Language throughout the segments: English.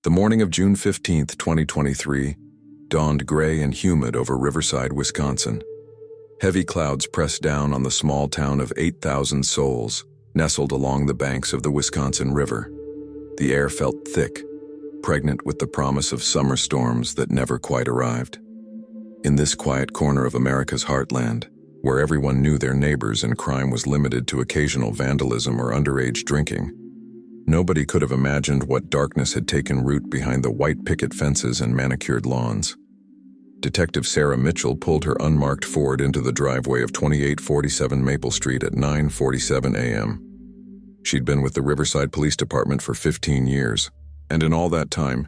The morning of June 15th, 2023, dawned gray and humid over Riverside, Wisconsin. Heavy clouds pressed down on the small town of 8,000 souls, nestled along the banks of the Wisconsin River. The air felt thick, pregnant with the promise of summer storms that never quite arrived. In this quiet corner of America's heartland, where everyone knew their neighbors and crime was limited to occasional vandalism or underage drinking, nobody could have imagined what darkness had taken root behind the white picket fences and manicured lawns. Detective Sarah Mitchell pulled her unmarked Ford into the driveway of 2847 Maple Street at 9:47 a.m. She'd been with the Riverside Police Department for 15 years, and in all that time,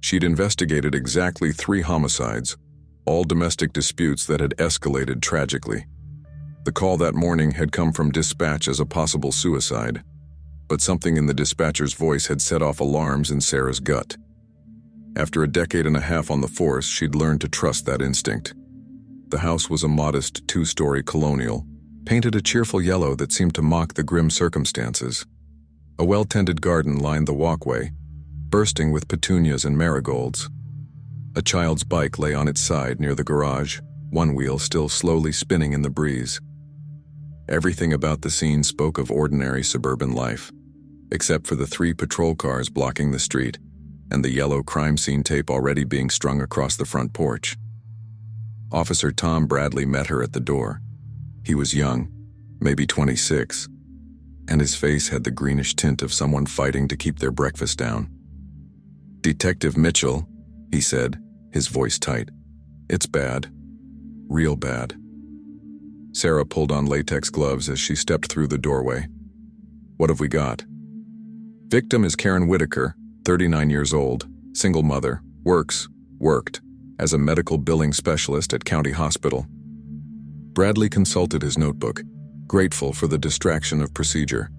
she'd investigated exactly 3 homicides, all domestic disputes that had escalated tragically. The call that morning had come from dispatch as a possible suicide, but something in the dispatcher's voice had set off alarms in Sarah's gut. After a decade and a half on the force, she'd learned to trust that instinct. The house was a modest 2-story colonial, painted a cheerful yellow that seemed to mock the grim circumstances. A well-tended garden lined the walkway, bursting with petunias and marigolds. A child's bike lay on its side near the garage, one wheel still slowly spinning in the breeze. Everything about the scene spoke of ordinary suburban life, except for the 3 patrol cars blocking the street and the yellow crime scene tape already being strung across the front porch. Officer Tom Bradley met her at the door. He was young, maybe 26, and his face had the greenish tint of someone fighting to keep their breakfast down. "Detective Mitchell," he said, his voice tight. "It's bad. Real bad." Sarah pulled on latex gloves as she stepped through the doorway. "What have we got?" "Victim is Karen Whitaker, 39 years old, single mother, worked as a medical billing specialist at County Hospital." Bradley consulted his notebook, grateful for the distraction of procedure.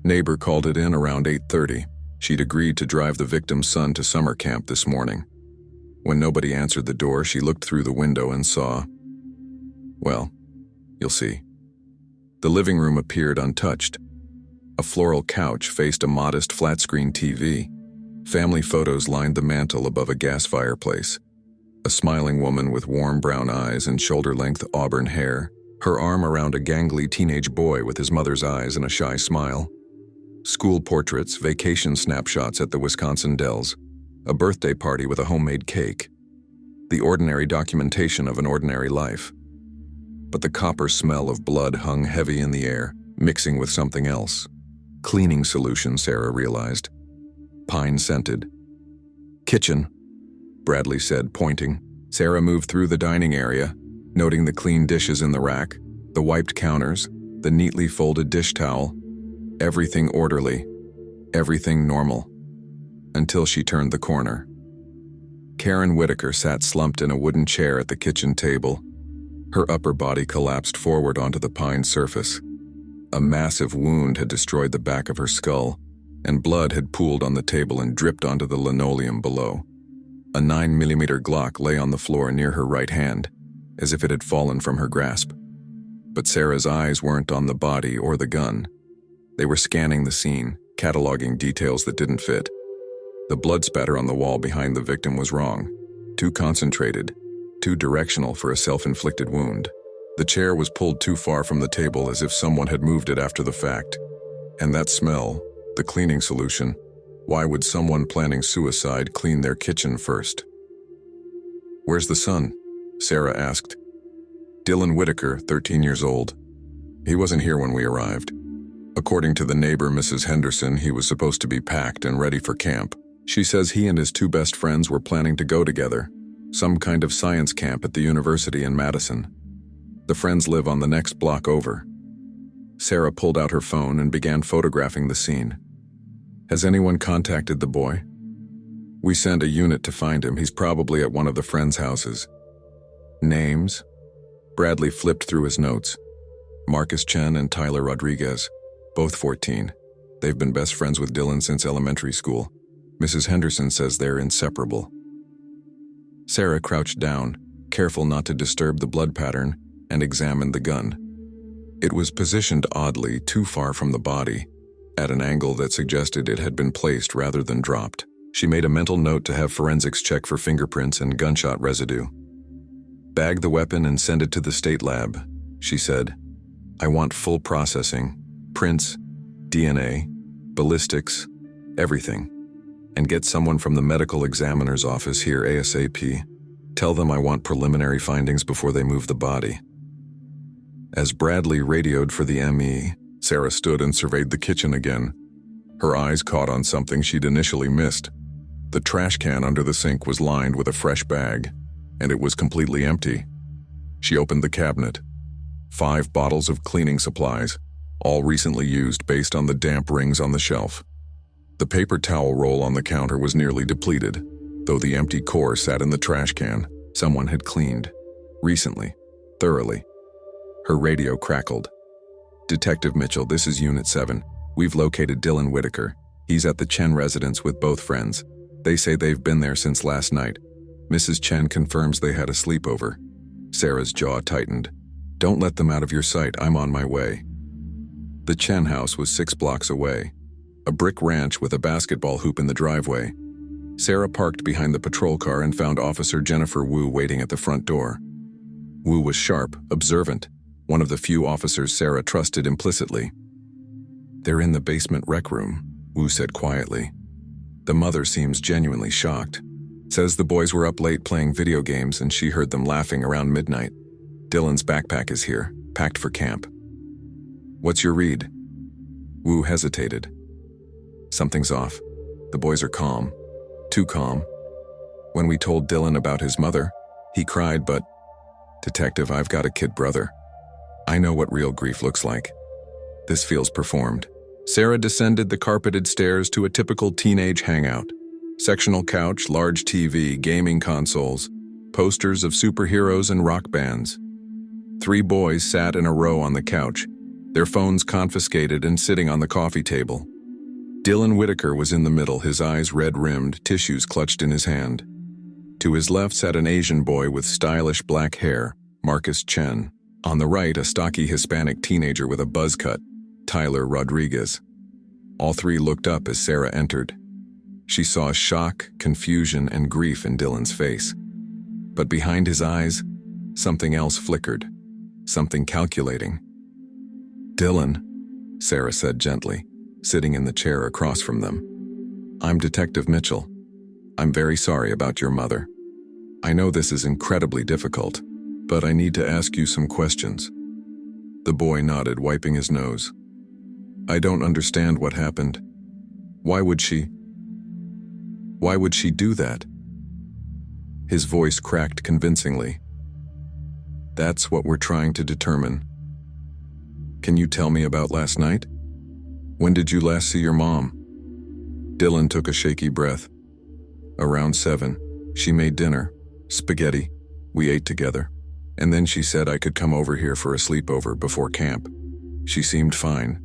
Neighbor called it in around 8:30. She'd agreed to drive the victim's son to summer camp this morning. When nobody answered the door, she looked through the window and saw, well, you'll see. The living room appeared untouched. A floral couch faced a modest flat-screen TV. Family photos lined the mantel above a gas fireplace. A smiling woman with warm brown eyes and shoulder-length auburn hair, her arm around a gangly teenage boy with his mother's eyes and a shy smile. School portraits, vacation snapshots at the Wisconsin Dells, a birthday party with a homemade cake. The ordinary documentation of an ordinary life. But the copper smell of blood hung heavy in the air, mixing with something else. Cleaning solution, Sarah realized. Pine-scented. "Kitchen," Bradley said, pointing. Sarah moved through the dining area, noting the clean dishes in the rack, the wiped counters, the neatly folded dish towel. Everything orderly, everything normal. Until she turned the corner. Karen Whitaker sat slumped in a wooden chair at the kitchen table. Her upper body collapsed forward onto the pine surface. A massive wound had destroyed the back of her skull, and blood had pooled on the table and dripped onto the linoleum below. A 9mm Glock lay on the floor near her right hand, as if it had fallen from her grasp. But Sarah's eyes weren't on the body or the gun. They were scanning the scene, cataloging details that didn't fit. The blood spatter on the wall behind the victim was wrong, too concentrated, too directional for a self-inflicted wound. The chair was pulled too far from the table as if someone had moved it after the fact. And that smell, the cleaning solution, why would someone planning suicide clean their kitchen first? "Where's the son?" Sarah asked. "Dylan Whitaker, 13 years old. He wasn't here when we arrived. According to the neighbor, Mrs. Henderson, he was supposed to be packed and ready for camp. She says he and his 2 best friends were planning to go together, some kind of science camp at the university in Madison. The friends live on the next block over." Sarah pulled out her phone and began photographing the scene. "Has anyone contacted the boy?" "We sent a unit to find him. He's probably at one of the friends' houses." "Names?" Bradley flipped through his notes. "Marcus Chen and Tyler Rodriguez, both 14. They've been best friends with Dylan since elementary school. Mrs. Henderson says they're inseparable." Sarah crouched down, careful not to disturb the blood pattern, and examined the gun. It was positioned oddly, too far from the body, at an angle that suggested it had been placed rather than dropped. She made a mental note to have forensics check for fingerprints and gunshot residue. "Bag the weapon and send it to the state lab," she said. "I want full processing, prints, DNA, ballistics, everything. And get someone from the medical examiner's office here ASAP. Tell them I want preliminary findings before they move the body." As Bradley radioed for the ME, Sarah stood and surveyed the kitchen again. Her eyes caught on something she'd initially missed. The trash can under the sink was lined with a fresh bag, and it was completely empty. She opened the cabinet. 5 bottles of cleaning supplies, all recently used based on the damp rings on the shelf. The paper towel roll on the counter was nearly depleted, though the empty core sat in the trash can. Someone had cleaned. Recently. Thoroughly. Her radio crackled. "Detective Mitchell, this is Unit 7. We've located Dylan Whitaker. He's at the Chen residence with both friends. They say they've been there since last night. Mrs. Chen confirms they had a sleepover." Sarah's jaw tightened. "Don't let them out of your sight. I'm on my way." The Chen house was 6 blocks away. A brick ranch with a basketball hoop in the driveway. Sarah parked behind the patrol car and found Officer Jennifer Wu waiting at the front door. Wu was sharp, observant, one of the few officers Sarah trusted implicitly. "They're in the basement rec room," Wu said quietly. "The mother seems genuinely shocked. Says the boys were up late playing video games and she heard them laughing around midnight. Dylan's backpack is here, packed for camp." "What's your read?" Wu hesitated. "Something's off. The boys are calm. Too calm. When we told Dylan about his mother, he cried, but, Detective, I've got a kid brother. I know what real grief looks like. This feels performed." Sarah descended the carpeted stairs to a typical teenage hangout. Sectional couch, large TV, gaming consoles, posters of superheroes and rock bands. 3 boys sat in a row on the couch, their phones confiscated and sitting on the coffee table. Dylan Whitaker was in the middle, his eyes red-rimmed, tissues clutched in his hand. To his left sat an Asian boy with stylish black hair, Marcus Chen. On the right, a stocky Hispanic teenager with a buzz cut, Tyler Rodriguez. All 3 looked up as Sarah entered. She saw shock, confusion, and grief in Dylan's face. But behind his eyes, something else flickered, something calculating. "Dylan," Sarah said gently, sitting in the chair across from them. "I'm Detective Mitchell. I'm very sorry about your mother. I know this is incredibly difficult, but I need to ask you some questions." The boy nodded, wiping his nose. "I don't understand what happened. Why would she do that?" His voice cracked convincingly. "That's what we're trying to determine. Can you tell me about last night? When did you last see your mom?" Dylan took a shaky breath. "Around 7. She made dinner. Spaghetti. We ate together. And then she said I could come over here for a sleepover before camp. She seemed fine.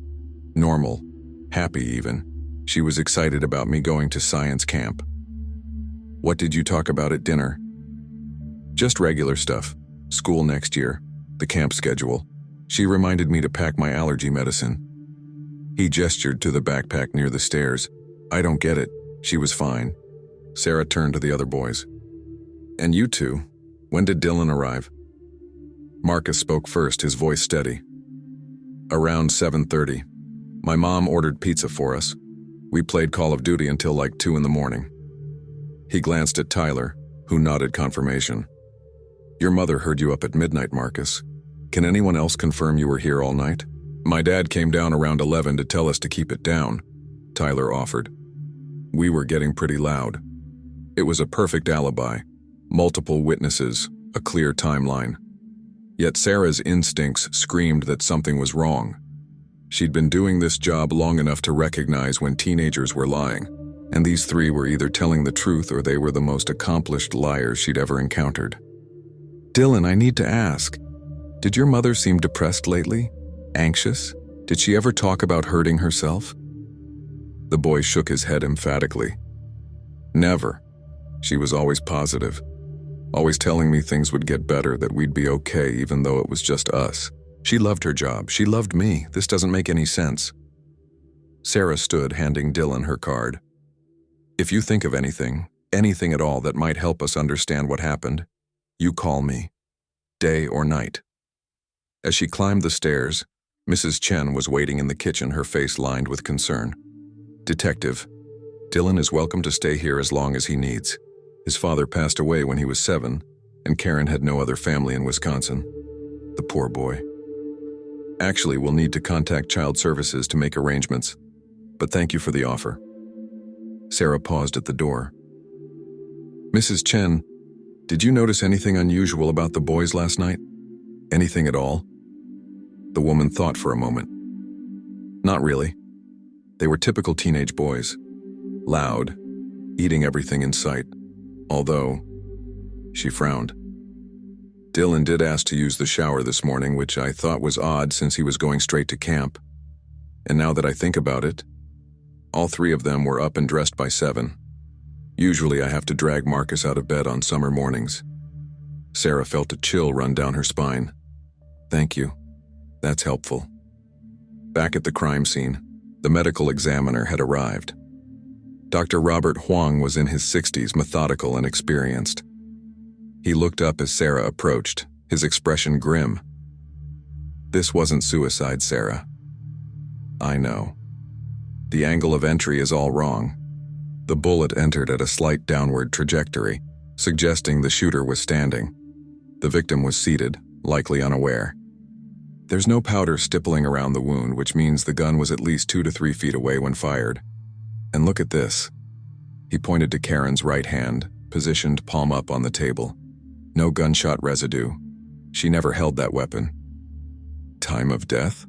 Normal. Happy even. She was excited about me going to science camp." "What did you talk about at dinner?" "Just regular stuff. School next year. The camp schedule. She reminded me to pack my allergy medicine." He gestured to the backpack near the stairs. "I don't get it. She was fine." Sarah turned to the other boys. "And you two, when did Dylan arrive?" Marcus spoke first, his voice steady. "Around 7:30. My mom ordered pizza for us. We played Call of Duty until like 2 in the morning." He glanced at Tyler, who nodded confirmation. "Your mother heard you up at midnight, Marcus. Can anyone else confirm you were here all night?" "My dad came down around 11 to tell us to keep it down," Tyler offered. "We were getting pretty loud. It was a perfect alibi. Multiple witnesses, a clear timeline. Yet Sarah's instincts screamed that something was wrong. She'd been doing this job long enough to recognize when teenagers were lying, and these 3 were either telling the truth or they were the most accomplished liars she'd ever encountered. "Dylan, I need to ask, did your mother seem depressed lately? Anxious? Did she ever talk about hurting herself?" The boy shook his head emphatically. "Never. She was always positive. Always telling me things would get better, that we'd be okay even though it was just us. She loved her job. She loved me. This doesn't make any sense." Sarah stood, handing Dylan her card. If you think of anything at all that might help us understand what happened, you call me, day or night." As she climbed the stairs, Mrs. Chen was waiting in the kitchen, her face lined with concern. "Detective, Dylan is welcome to stay here as long as he needs. His father passed away when he was 7, and Karen had no other family in Wisconsin. The poor boy. Actually, we'll need to contact Child Services to make arrangements, but thank you for the offer." Sarah paused at the door. "Mrs. Chen, did you notice anything unusual about the boys last night? Anything at all?" The woman thought for a moment. "Not really. They were typical teenage boys. Loud, eating everything in sight. Although," she frowned, "Dylan did ask to use the shower this morning, which I thought was odd since he was going straight to camp. And now that I think about it, all 3 of them were up and dressed by 7. Usually I have to drag Marcus out of bed on summer mornings." Sarah felt a chill run down her spine. "Thank you. That's helpful." Back at the crime scene, the medical examiner had arrived. Dr. Robert Huang was in his 60s, methodical and experienced. He looked up as Sarah approached, his expression grim. "This wasn't suicide, Sarah. I know. The angle of entry is all wrong. The bullet entered at a slight downward trajectory, suggesting the shooter was standing. The victim was seated, likely unaware. There's no powder stippling around the wound, which means the gun was at least 2 to 3 feet away when fired. And look at this." He pointed to Karen's right hand, positioned palm up on the table. No gunshot residue. She never held that weapon. Time of death?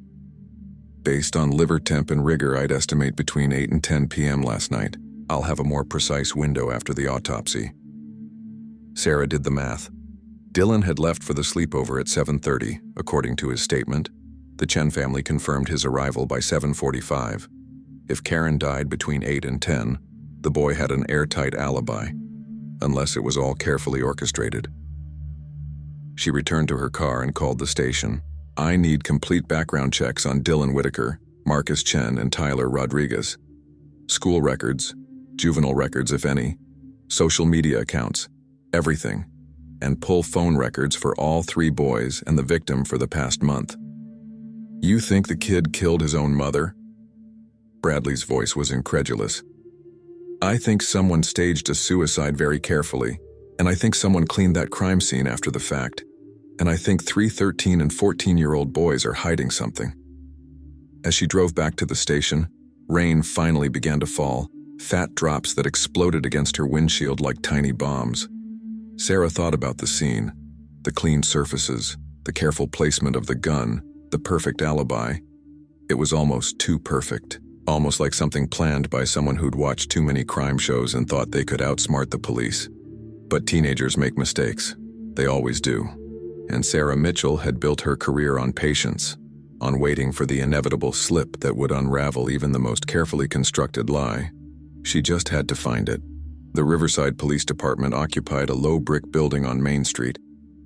Based on liver temp and rigor, I'd estimate between 8 and 10 p.m. last night. I'll have a more precise window after the autopsy. Sarah did the math. Dylan had left for the sleepover at 7:30, according to his statement. The Chen family confirmed his arrival by 7:45. If Karen died between 8 and 10, the boy had an airtight alibi, unless it was all carefully orchestrated. She returned to her car and called the station. "I need complete background checks on Dylan Whitaker, Marcus Chen, and Tyler Rodriguez. School records, juvenile records if any, social media accounts, everything. And pull phone records for all 3 boys and the victim for the past month." "You think the kid killed his own mother?" Bradley's voice was incredulous. "I think someone staged a suicide very carefully, and I think someone cleaned that crime scene after the fact. And I think 3 13 and 14-year-old boys are hiding something." As she drove back to the station, rain finally began to fall, fat drops that exploded against her windshield like tiny bombs. Sarah thought about the scene, the clean surfaces, the careful placement of the gun, the perfect alibi. It was almost too perfect, almost like something planned by someone who'd watched too many crime shows and thought they could outsmart the police. But teenagers make mistakes. They always do. And Sarah Mitchell had built her career on patience, on waiting for the inevitable slip that would unravel even the most carefully constructed lie. She just had to find it. The Riverside Police Department occupied a low brick building on Main Street,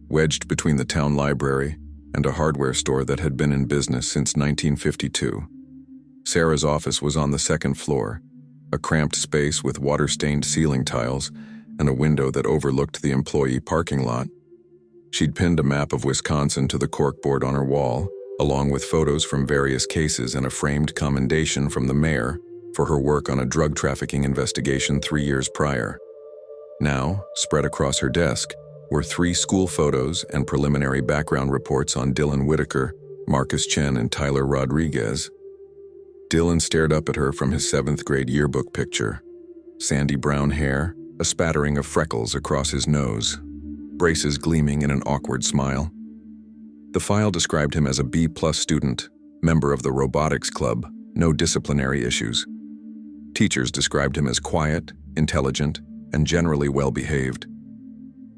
wedged between the town library and a hardware store that had been in business since 1952. Sarah's office was on the 2nd floor, a cramped space with water-stained ceiling tiles and a window that overlooked the employee parking lot. She'd pinned a map of Wisconsin to the corkboard on her wall, along with photos from various cases and a framed commendation from the mayor for her work on a drug trafficking investigation 3 years prior. Now, spread across her desk, were 3 school photos and preliminary background reports on Dylan Whitaker, Marcus Chen, and Tyler Rodriguez. Dylan stared up at her from his 7th grade yearbook picture. Sandy brown hair, a spattering of freckles across his nose, braces gleaming in an awkward smile. The file described him as a B+ student, member of the robotics club, no disciplinary issues. Teachers described him as quiet, intelligent, and generally well-behaved.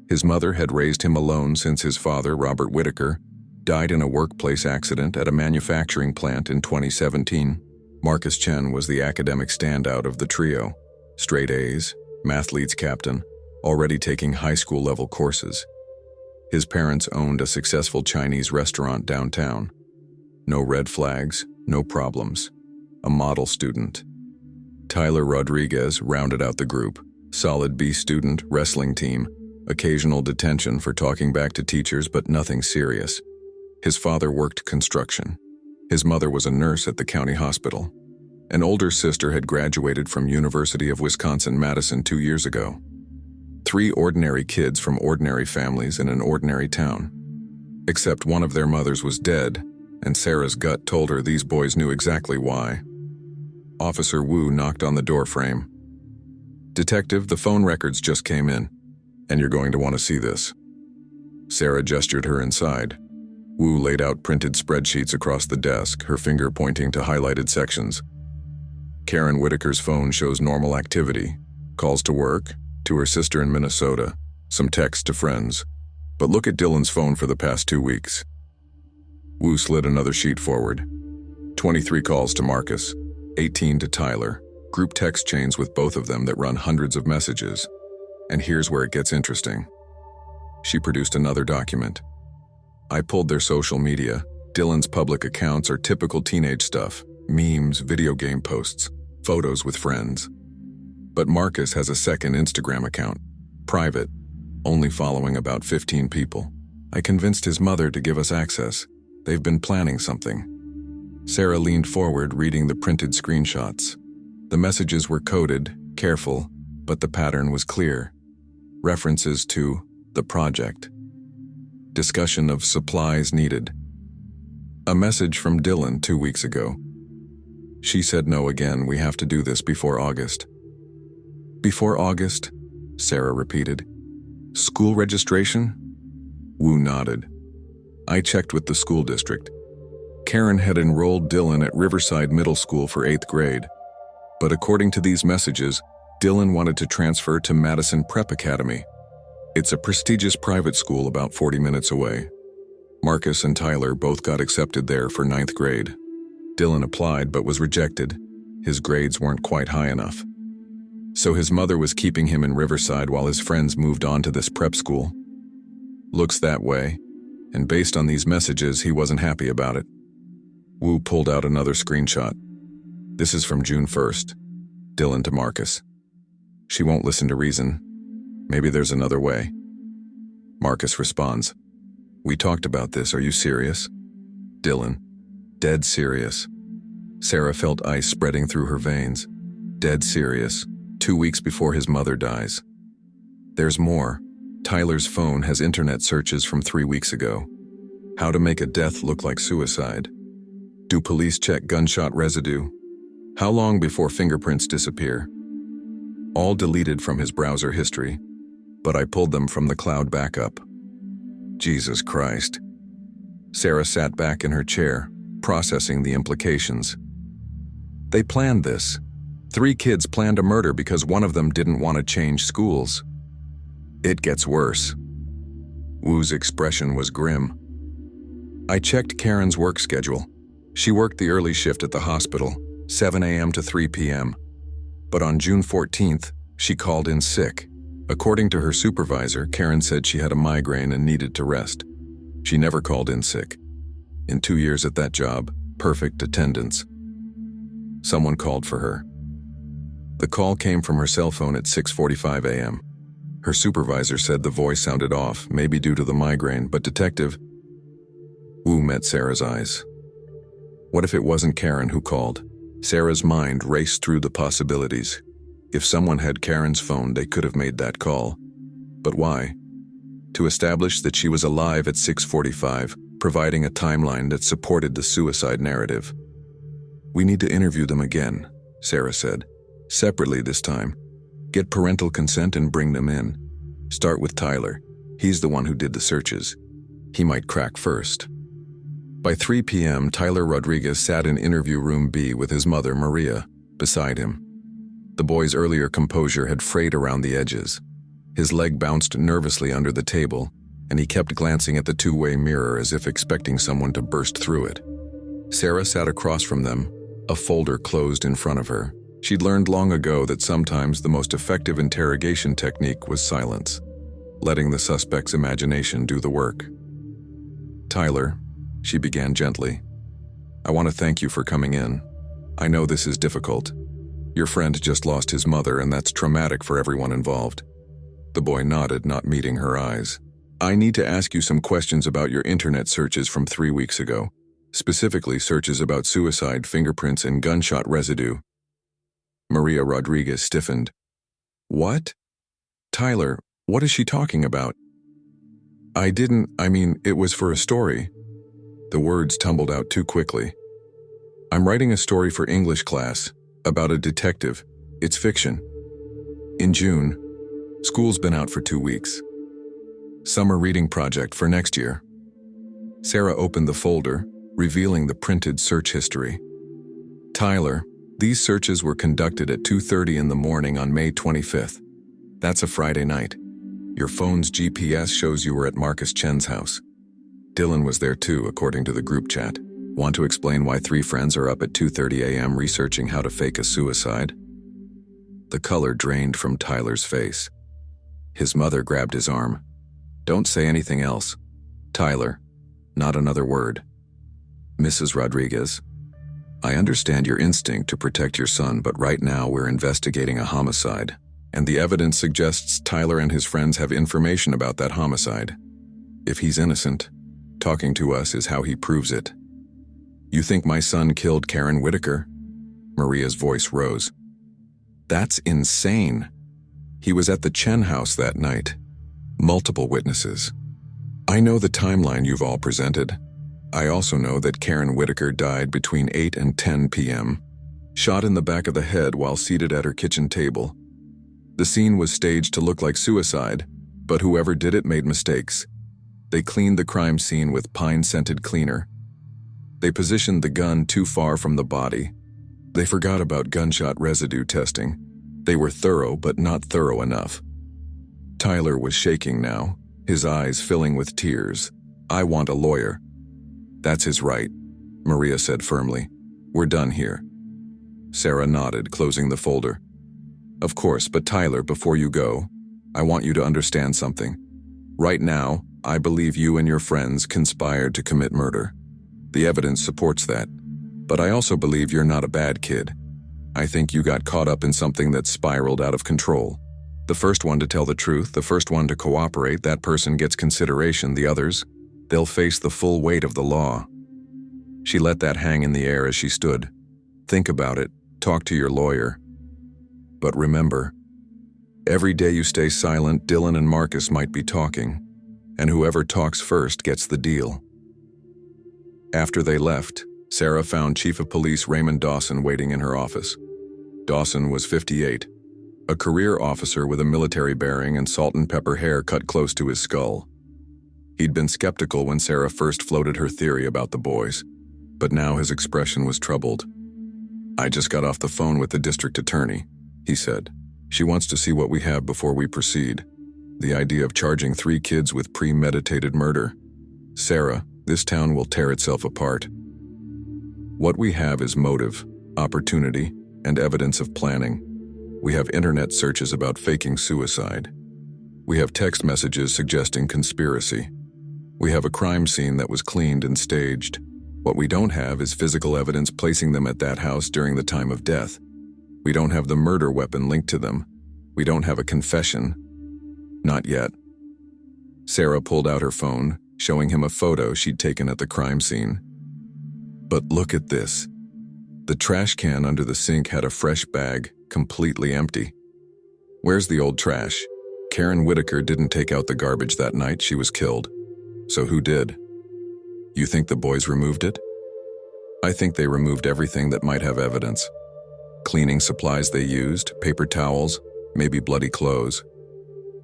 His mother had raised him alone since his father, Robert Whitaker, died in a workplace accident at a manufacturing plant in 2017. Marcus Chen was the academic standout of the trio, straight A's, mathletes captain, already taking high school-level courses. His parents owned a successful Chinese restaurant downtown. No red flags, no problems. A model student. Tyler Rodriguez rounded out the group. Solid B student, wrestling team, occasional detention for talking back to teachers, but nothing serious. His father worked construction. His mother was a nurse at the county hospital. An older sister had graduated from University of Wisconsin-Madison 2 years ago. 3 ordinary kids from ordinary families in an ordinary town. Except one of their mothers was dead, and Sarah's gut told her these boys knew exactly why. Officer Wu knocked on the door frame. "Detective, the phone records just came in, and you're going to want to see this." Sarah gestured her inside. Wu laid out printed spreadsheets across the desk, her finger pointing to highlighted sections. Karen Whitaker's phone shows normal activity. Calls to work, to her sister in Minnesota, some texts to friends. But look at Dylan's phone for the past 2 weeks. Wu slid another sheet forward. 23 calls to Marcus, 18 to Tyler, group text chains with both of them that run hundreds of messages. And here's where it gets interesting. She produced another document. I pulled their social media. Dylan's public accounts are typical teenage stuff, memes, video game posts, photos with friends. But Marcus has a second Instagram account, private, only following about 15 people. I convinced his mother to give us access. They've been planning something. Sarah leaned forward, reading the printed screenshots. The messages were coded, careful, but the pattern was clear. References to the project. Discussion of supplies needed. A message from Dylan 2 weeks ago. She said no again, we have to do this before August. Before August? Sarah repeated. School registration? Wu nodded. I checked with the school district. Karen had enrolled Dylan at Riverside Middle School for 8th grade. But according to these messages, Dylan wanted to transfer to Madison Prep Academy. It's a prestigious private school about 40 minutes away. Marcus and Tyler both got accepted there for 9th grade. Dylan applied but was rejected. His grades weren't quite high enough. So his mother was keeping him in Riverside while his friends moved on to this prep school. Looks that way, and based on these messages, he wasn't happy about it. Wu pulled out another screenshot. This is from June 1st. Dylan to Marcus. She won't listen to reason. Maybe there's another way. Marcus responds. We talked about this, are you serious? Dylan. Dead serious. Sarah felt ice spreading through her veins. Dead serious. 2 weeks before his mother dies. There's more. Tyler's phone has internet searches from 3 weeks ago. How to make a death look like suicide. Do police check gunshot residue? How long before fingerprints disappear? All deleted from his browser history, but I pulled them from the cloud backup. Jesus Christ. Sarah sat back in her chair, processing the implications. They planned this. 3 kids planned a murder because one of them didn't want to change schools. It gets worse. Wu's expression was grim. I checked Karen's work schedule. She worked the early shift at the hospital, 7 a.m. to 3 p.m. But on June 14th, she called in sick. According to her supervisor, Karen said she had a migraine and needed to rest. She never called in sick. In 2 years at that job, perfect attendance. Someone called for her. The call came from her cell phone at 6:45 a.m. Her supervisor said the voice sounded off, maybe due to the migraine, but Detective Wu met Sarah's eyes. What if it wasn't Karen who called? Sarah's mind raced through the possibilities. If someone had Karen's phone, they could have made that call. But why? To establish that she was alive at 6:45, providing a timeline that supported the suicide narrative. We need to interview them again, Sarah said. Separately this time. Get parental consent and bring them in. Start with Tyler. He's the one who did the searches. He might crack first. By 3 p.m., Tyler Rodriguez sat in interview room B with his mother, Maria, beside him. The boy's earlier composure had frayed around the edges. His leg bounced nervously under the table, and he kept glancing at the two-way mirror as if expecting someone to burst through it. Sarah sat across from them, a folder closed in front of her. She'd learned long ago that sometimes the most effective interrogation technique was silence, letting the suspect's imagination do the work. Tyler, she began gently, I want to thank you for coming in. I know this is difficult. Your friend just lost his mother, and that's traumatic for everyone involved. The boy nodded, not meeting her eyes. I need to ask you some questions about your internet searches from 3 weeks ago, specifically searches about suicide, fingerprints, and gunshot residue. Maria Rodriguez stiffened. What? Tyler, what is she talking about? It was for a story. The words tumbled out too quickly. I'm writing a story for English class, about a detective. It's fiction. In June, school's been out for 2 weeks. Summer reading project for next year. Sarah opened the folder, revealing the printed search history. Tyler, these searches were conducted at 2:30 in the morning on May 25th. That's a Friday night. Your phone's GPS shows you were at Marcus Chen's house. Dylan was there too, according to the group chat. Want to explain why 3 friends are up at 2:30 a.m. researching how to fake a suicide? The color drained from Tyler's face. His mother grabbed his arm. Don't say anything else. Tyler, not another word. Mrs. Rodriguez, I understand your instinct to protect your son, but right now we're investigating a homicide, and the evidence suggests Tyler and his friends have information about that homicide. If he's innocent, talking to us is how he proves it. You think my son killed Karen Whitaker? Maria's voice rose. That's insane. He was at the Chen house that night. Multiple witnesses. I know the timeline you've all presented. I also know that Karen Whitaker died between 8 and 10 p.m., shot in the back of the head while seated at her kitchen table. The scene was staged to look like suicide, but whoever did it made mistakes. They cleaned the crime scene with pine-scented cleaner. They positioned the gun too far from the body. They forgot about gunshot residue testing. They were thorough, but not thorough enough. Tyler was shaking now, his eyes filling with tears. I want a lawyer. That's his right, Maria said firmly. We're done here. Sarah nodded, closing the folder. Of course, but Tyler, before you go, I want you to understand something. Right now, I believe you and your friends conspired to commit murder. The evidence supports that. But I also believe you're not a bad kid. I think you got caught up in something that spiraled out of control. The first one to tell the truth, the first one to cooperate, that person gets consideration. The others, they'll face the full weight of the law. She let that hang in the air as she stood. Think about it. Talk to your lawyer. But remember, every day you stay silent, Dylan and Marcus might be talking, and whoever talks first gets the deal. After they left, Sarah found Chief of Police Raymond Dawson waiting in her office. Dawson was 58, a career officer with a military bearing and salt and pepper hair cut close to his skull. He'd been skeptical when Sarah first floated her theory about the boys, but now his expression was troubled. I just got off the phone with the district attorney, he said. She wants to see what we have before we proceed. The idea of charging 3 kids with premeditated murder. Sarah, this town will tear itself apart. What we have is motive, opportunity, and evidence of planning. We have internet searches about faking suicide. We have text messages suggesting conspiracy. We have a crime scene that was cleaned and staged. What we don't have is physical evidence placing them at that house during the time of death. We don't have the murder weapon linked to them. We don't have a confession. Not yet. Sarah pulled out her phone, showing him a photo she'd taken at the crime scene. But look at this. The trash can under the sink had a fresh bag, completely empty. Where's the old trash? Karen Whitaker didn't take out the garbage that night she was killed. So who did? You think the boys removed it? I think they removed everything that might have evidence. Cleaning supplies they used, paper towels, maybe bloody clothes.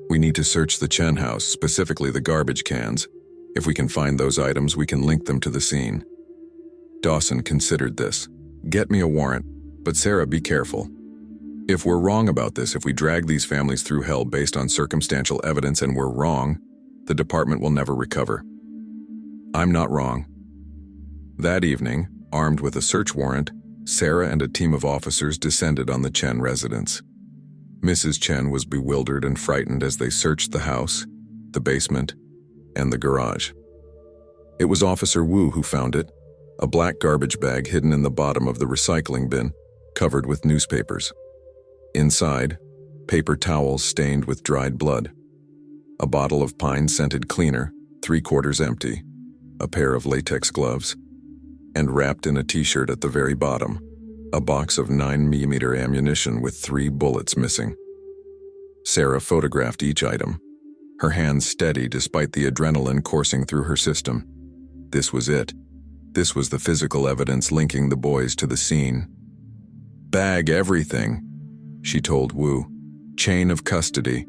We need to search the Chen house, specifically the garbage cans. If we can find those items, we can link them to the scene. Dawson considered this. Get me a warrant, but Sarah, be careful. If we're wrong about this, if we drag these families through hell based on circumstantial evidence and we're wrong, the department will never recover. I'm not wrong. That evening, armed with a search warrant, Sarah and a team of officers descended on the Chen residence. Mrs. Chen was bewildered and frightened as they searched the house, the basement, and the garage. It was Officer Wu who found it, a black garbage bag hidden in the bottom of the recycling bin, covered with newspapers. Inside, paper towels stained with dried blood, a bottle of pine-scented cleaner, 3/4 empty, a pair of latex gloves, and wrapped in a t-shirt at the very bottom, a box of 9mm ammunition with 3 bullets missing. Sarah photographed each item, her hands steady despite the adrenaline coursing through her system. This was it. This was the physical evidence linking the boys to the scene. "Bag everything," she told Wu. "Chain of custody.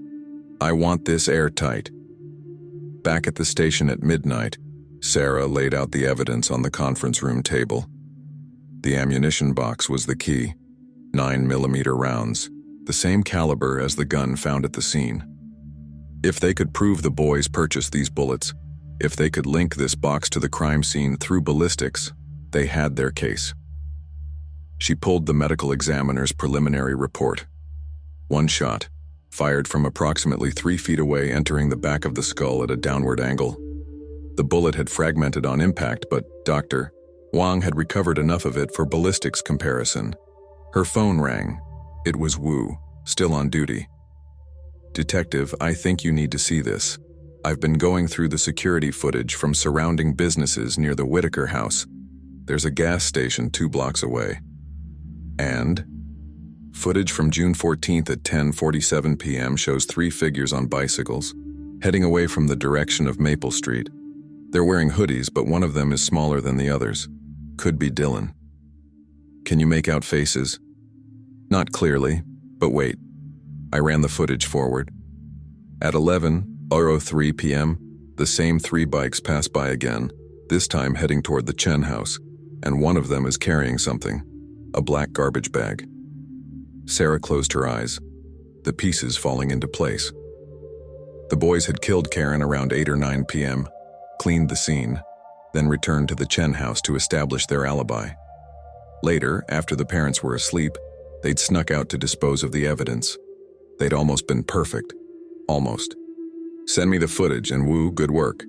I want this airtight." Back at the station at midnight, Sarah laid out the evidence on the conference room table. The ammunition box was the key. 9mm rounds, the same caliber as the gun found at the scene. If they could prove the boys purchased these bullets, if they could link this box to the crime scene through ballistics, they had their case. She pulled the medical examiner's preliminary report. One shot, fired from approximately 3 feet away, entering the back of the skull at a downward angle. The bullet had fragmented on impact, but Dr. Wang had recovered enough of it for ballistics comparison. Her phone rang. It was Wu, still on duty. "Detective, I think you need to see this. I've been going through the security footage from surrounding businesses near the Whitaker house. There's a gas station 2 blocks away. And footage from June 14th at 10:47 p.m. shows 3 figures on bicycles, heading away from the direction of Maple Street. They're wearing hoodies, but one of them is smaller than the others. Could be Dylan. Can you make out faces?" "Not clearly, but wait." I ran the footage forward. At 11:03 p.m., the same 3 bikes pass by again, this time heading toward the Chen house, and one of them is carrying something, a black garbage bag. Sarah closed her eyes, the pieces falling into place. The boys had killed Karen around 8 or 9 p.m., cleaned the scene, then returned to the Chen house to establish their alibi. Later, after the parents were asleep, they'd snuck out to dispose of the evidence. They'd almost been perfect. Almost. "Send me the footage, and Wu, good work."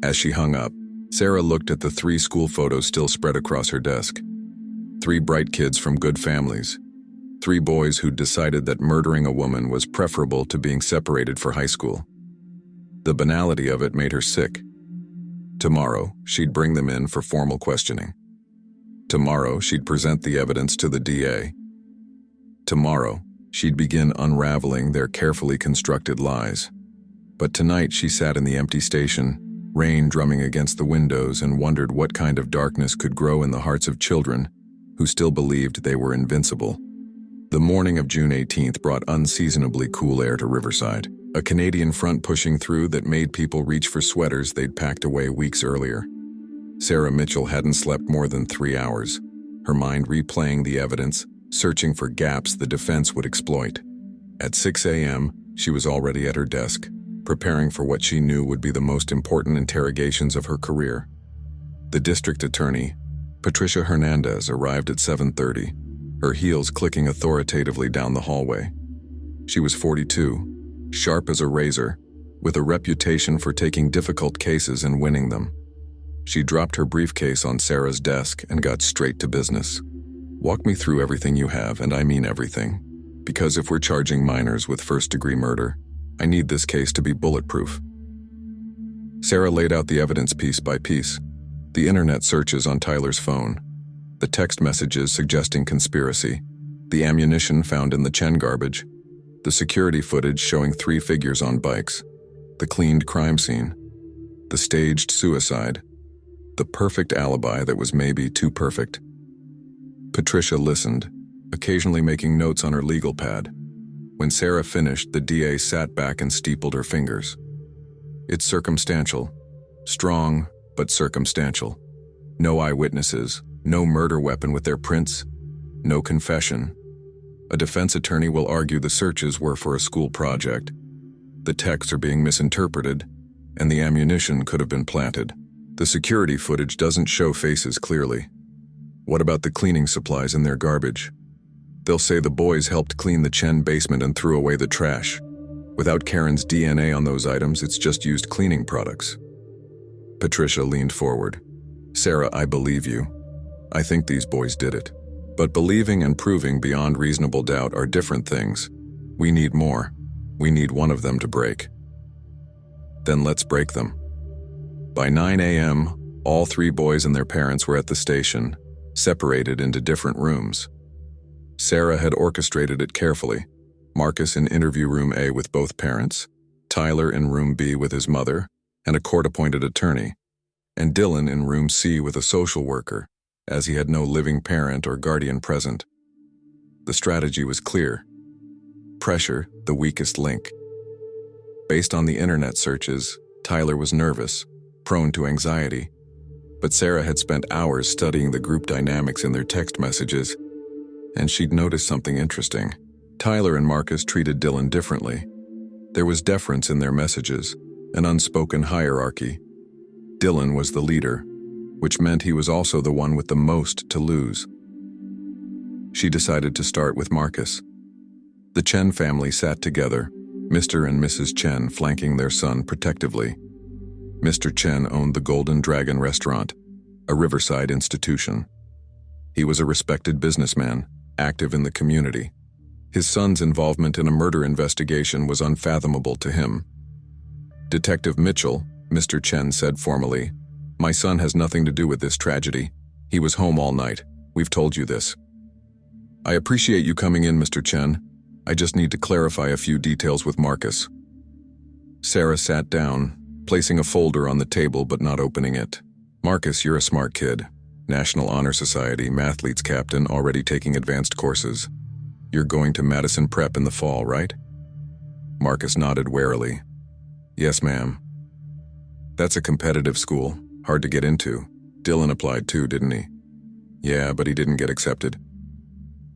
As she hung up, Sarah looked at the 3 school photos still spread across her desk. 3 bright kids from good families. 3 boys who'd decided that murdering a woman was preferable to being separated for high school. The banality of it made her sick. Tomorrow, she'd bring them in for formal questioning. Tomorrow, she'd present the evidence to the DA. Tomorrow, she'd begin unraveling their carefully constructed lies. But tonight she sat in the empty station, rain drumming against the windows, and wondered what kind of darkness could grow in the hearts of children who still believed they were invincible. The morning of June 18th brought unseasonably cool air to Riverside, a Canadian front pushing through that made people reach for sweaters they'd packed away weeks earlier. Sarah Mitchell hadn't slept more than 3 hours, her mind replaying the evidence, searching for gaps the defense would exploit. At 6 a.m., she was already at her desk, preparing for what she knew would be the most important interrogations of her career. The district attorney, Patricia Hernandez, arrived at 7:30, her heels clicking authoritatively down the hallway. She was 42, sharp as a razor, with a reputation for taking difficult cases and winning them. She dropped her briefcase on Sarah's desk and got straight to business. "Walk me through everything you have, and I mean everything. Because if we're charging minors with first-degree murder, I need this case to be bulletproof." Sarah laid out the evidence piece by piece. The internet searches on Tyler's phone, the text messages suggesting conspiracy, the ammunition found in the Chen garbage, the security footage showing 3 figures on bikes, the cleaned crime scene, the staged suicide, the perfect alibi that was maybe too perfect. Patricia listened, occasionally making notes on her legal pad. When Sarah finished, the DA sat back and steepled her fingers. "It's circumstantial. Strong, but circumstantial. No eyewitnesses, no murder weapon with their prints, no confession. A defense attorney will argue the searches were for a school project. The texts are being misinterpreted, and the ammunition could have been planted. The security footage doesn't show faces clearly. What about the cleaning supplies in their garbage? They'll say the boys helped clean the Chen basement and threw away the trash. Without Karen's DNA on those items, it's just used cleaning products." Patricia leaned forward. "Sarah, I believe you. I think these boys did it. But believing and proving beyond reasonable doubt are different things. We need more. We need one of them to break. Then let's break them. By 9 a.m., all three boys and their parents were at the station, separated into different rooms. Sarah had orchestrated it carefully. Marcus in interview room A with both parents, Tyler in room B with his mother and a court-appointed attorney, and Dylan in room C with a social worker, as he had no living parent or guardian present. The strategy was clear. Pressure, the weakest link. Based on the internet searches, Tyler was nervous, prone to anxiety, but Sarah had spent hours studying the group dynamics in their text messages, and she'd noticed something interesting. Tyler and Marcus treated Dylan differently. There was deference in their messages, an unspoken hierarchy. Dylan was the leader, which meant he was also the one with the most to lose. She decided to start with Marcus. The Chen family sat together, Mr. and Mrs. Chen flanking their son protectively. Mr. Chen owned the Golden Dragon restaurant, a Riverside institution. He was a respected businessman, active in the community. His son's involvement in a murder investigation was unfathomable to him. Detective Mitchell, Mr. Chen said formally, "My son has nothing to do with this tragedy. He was home all night. We've told you this." "I appreciate you coming in, Mr. Chen. I just need to clarify a few details with Marcus." Sarah sat down, placing a folder on the table but not opening it. "Marcus, you're a smart kid. National Honor Society, Mathletes captain, already taking advanced courses. You're going to Madison Prep in the fall, right?" Marcus nodded warily. "Yes, ma'am." "That's a competitive school, hard to get into. Dylan applied too, didn't he?" "Yeah, but he didn't get accepted."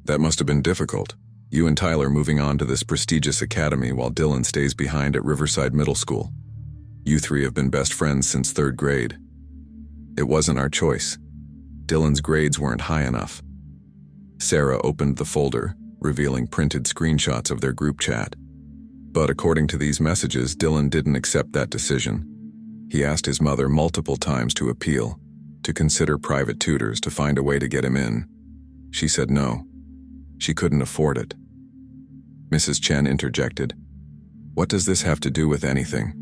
"That must have been difficult. You and Tyler moving on to this prestigious academy while Dylan stays behind at Riverside Middle School. You three have been best friends since 3rd grade. It wasn't our choice. Dylan's grades weren't high enough." Sarah opened the folder, revealing printed screenshots of their group chat. But according to these messages, Dylan didn't accept that decision. He asked his mother multiple times to appeal, to consider private tutors to find a way to get him in. She said no. She couldn't afford it. Mrs. Chen interjected, "What does this have to do with anything?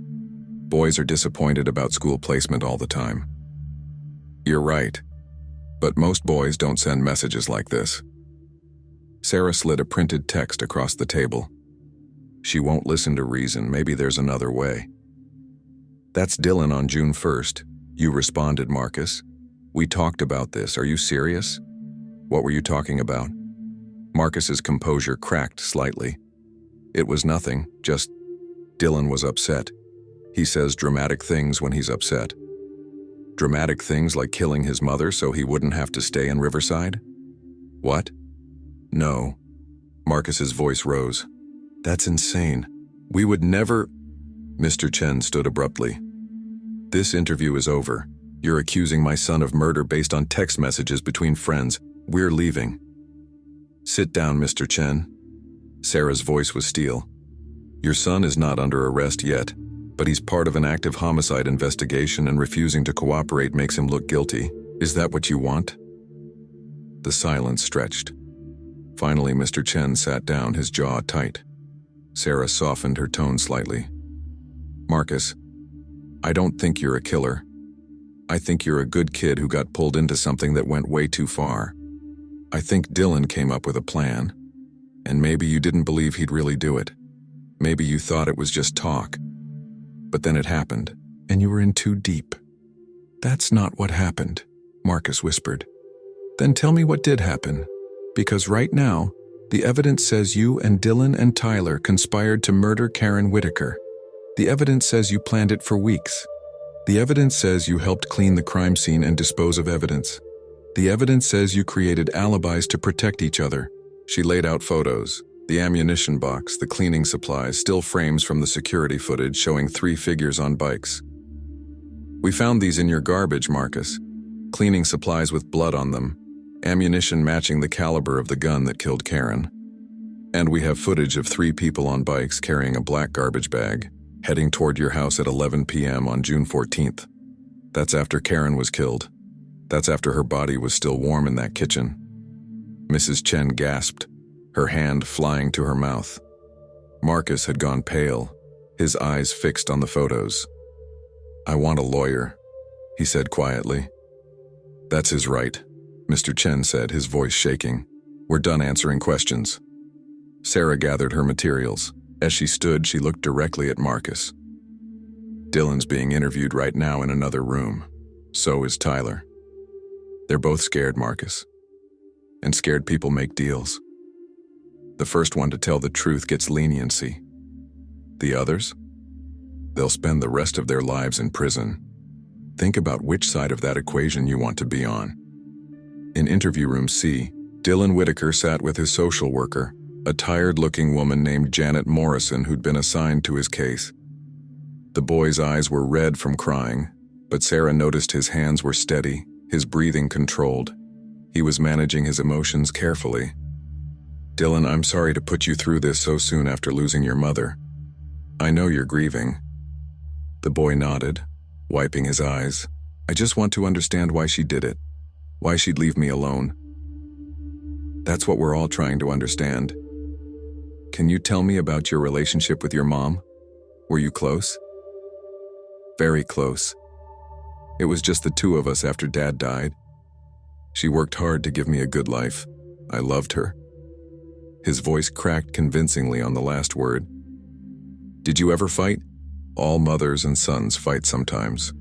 Boys are disappointed about school placement all the time." "You're right. But most boys don't send messages like this." Sarah slid a printed text across the table. "She won't listen to reason. Maybe there's another way." "That's Dylan on June 1st. You responded, Marcus. We talked about this. Are you serious?" "What were you talking about?" Marcus's composure cracked slightly. "It was nothing, just Dylan was upset. He says dramatic things when he's upset." "Dramatic things like killing his mother so he wouldn't have to stay in Riverside?" "What?" "No." Marcus's voice rose. "That's insane. We would never—" Mr. Chen stood abruptly. "This interview is over. You're accusing my son of murder based on text messages between friends. We're leaving." "Sit down, Mr. Chen." Sarah's voice was steel. "Your son is not under arrest yet, but he's part of an active homicide investigation and refusing to cooperate makes him look guilty. Is that what you want?" The silence stretched. Finally, Mr. Chen sat down, his jaw tight. Sarah softened her tone slightly. "Marcus, I don't think you're a killer. I think you're a good kid who got pulled into something that went way too far. I think Dylan came up with a plan, and maybe you didn't believe he'd really do it. Maybe you thought it was just talk. But then it happened, and you were in too deep." "That's not what happened," Marcus whispered. "Then tell me what did happen. Because right now, the evidence says you and Dylan and Tyler conspired to murder Karen Whitaker. The evidence says you planned it for weeks. The evidence says you helped clean the crime scene and dispose of evidence. The evidence says you created alibis to protect each other." She laid out photos, the ammunition box, the cleaning supplies, still frames from the security footage showing 3 figures on bikes. "We found these in your garbage, Marcus. Cleaning supplies with blood on them. Ammunition matching the caliber of the gun that killed Karen. And we have footage of 3 people on bikes carrying a black garbage bag, heading toward your house at 11 p.m. on June 14th. That's after Karen was killed. That's after her body was still warm in that kitchen." Mrs. Chen gasped, her hand flying to her mouth. Marcus had gone pale, his eyes fixed on the photos. "I want a lawyer," he said quietly. "That's his right," Mr. Chen said, his voice shaking. "We're done answering questions." Sarah gathered her materials. As she stood, she looked directly at Marcus. "Dylan's being interviewed right now in another room. So is Tyler. They're both scared, Marcus. And scared people make deals. The first one to tell the truth gets leniency. The others? They'll spend the rest of their lives in prison. Think about which side of that equation you want to be on." In interview room C, Dylan Whitaker sat with his social worker, a tired-looking woman named Janet Morrison who'd been assigned to his case. The boy's eyes were red from crying, but Sarah noticed his hands were steady, his breathing controlled. He was managing his emotions carefully. "Dylan, I'm sorry to put you through this so soon after losing your mother. I know you're grieving." The boy nodded, wiping his eyes. "I just want to understand why she did it. Why she'd leave me alone. That's what we're all trying to understand. Can you tell me about your relationship with your mom? Were you close?" "Very close. It was just the two of us after Dad died. She worked hard to give me a good life. I loved her." His voice cracked convincingly on the last word. "Did you ever fight?" "All mothers and sons fight sometimes."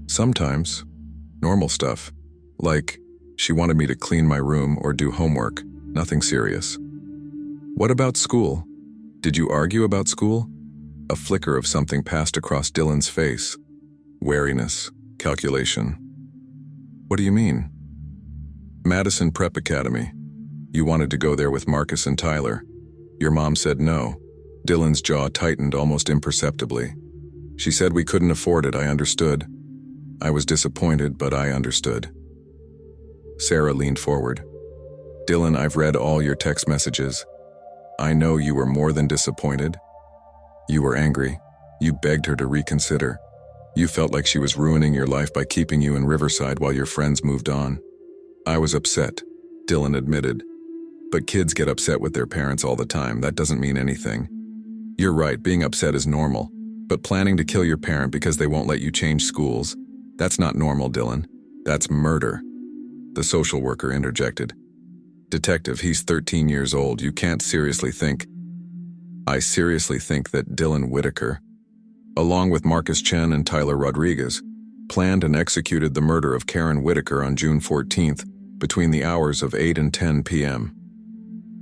"Sometimes. Normal stuff. Like, she wanted me to clean my room or do homework. Nothing serious." "What about school? Did you argue about school?" A flicker of something passed across Dylan's face. Wariness, calculation. "What do you mean?" "Madison Prep Academy. You wanted to go there with Marcus and Tyler. Your mom said no." Dylan's jaw tightened almost imperceptibly. "She said we couldn't afford it. I understood. I was disappointed, but I understood." Sarah leaned forward. "Dylan, I've read all your text messages. I know you were more than disappointed. You were angry. You begged her to reconsider. You felt like she was ruining your life by keeping you in Riverside while your friends moved on." "I was upset," Dylan admitted. "But kids get upset with their parents all the time. That doesn't mean anything. You're right, being upset is normal. But planning to kill your parent because they won't let you change schools, that's not normal, Dylan. That's murder." The social worker interjected. "Detective, he's 13 years old. You can't seriously think." "I seriously think that Dylan Whitaker, along with Marcus Chen and Tyler Rodriguez, planned and executed the murder of Karen Whitaker on June 14th between the hours of 8 and 10 p.m.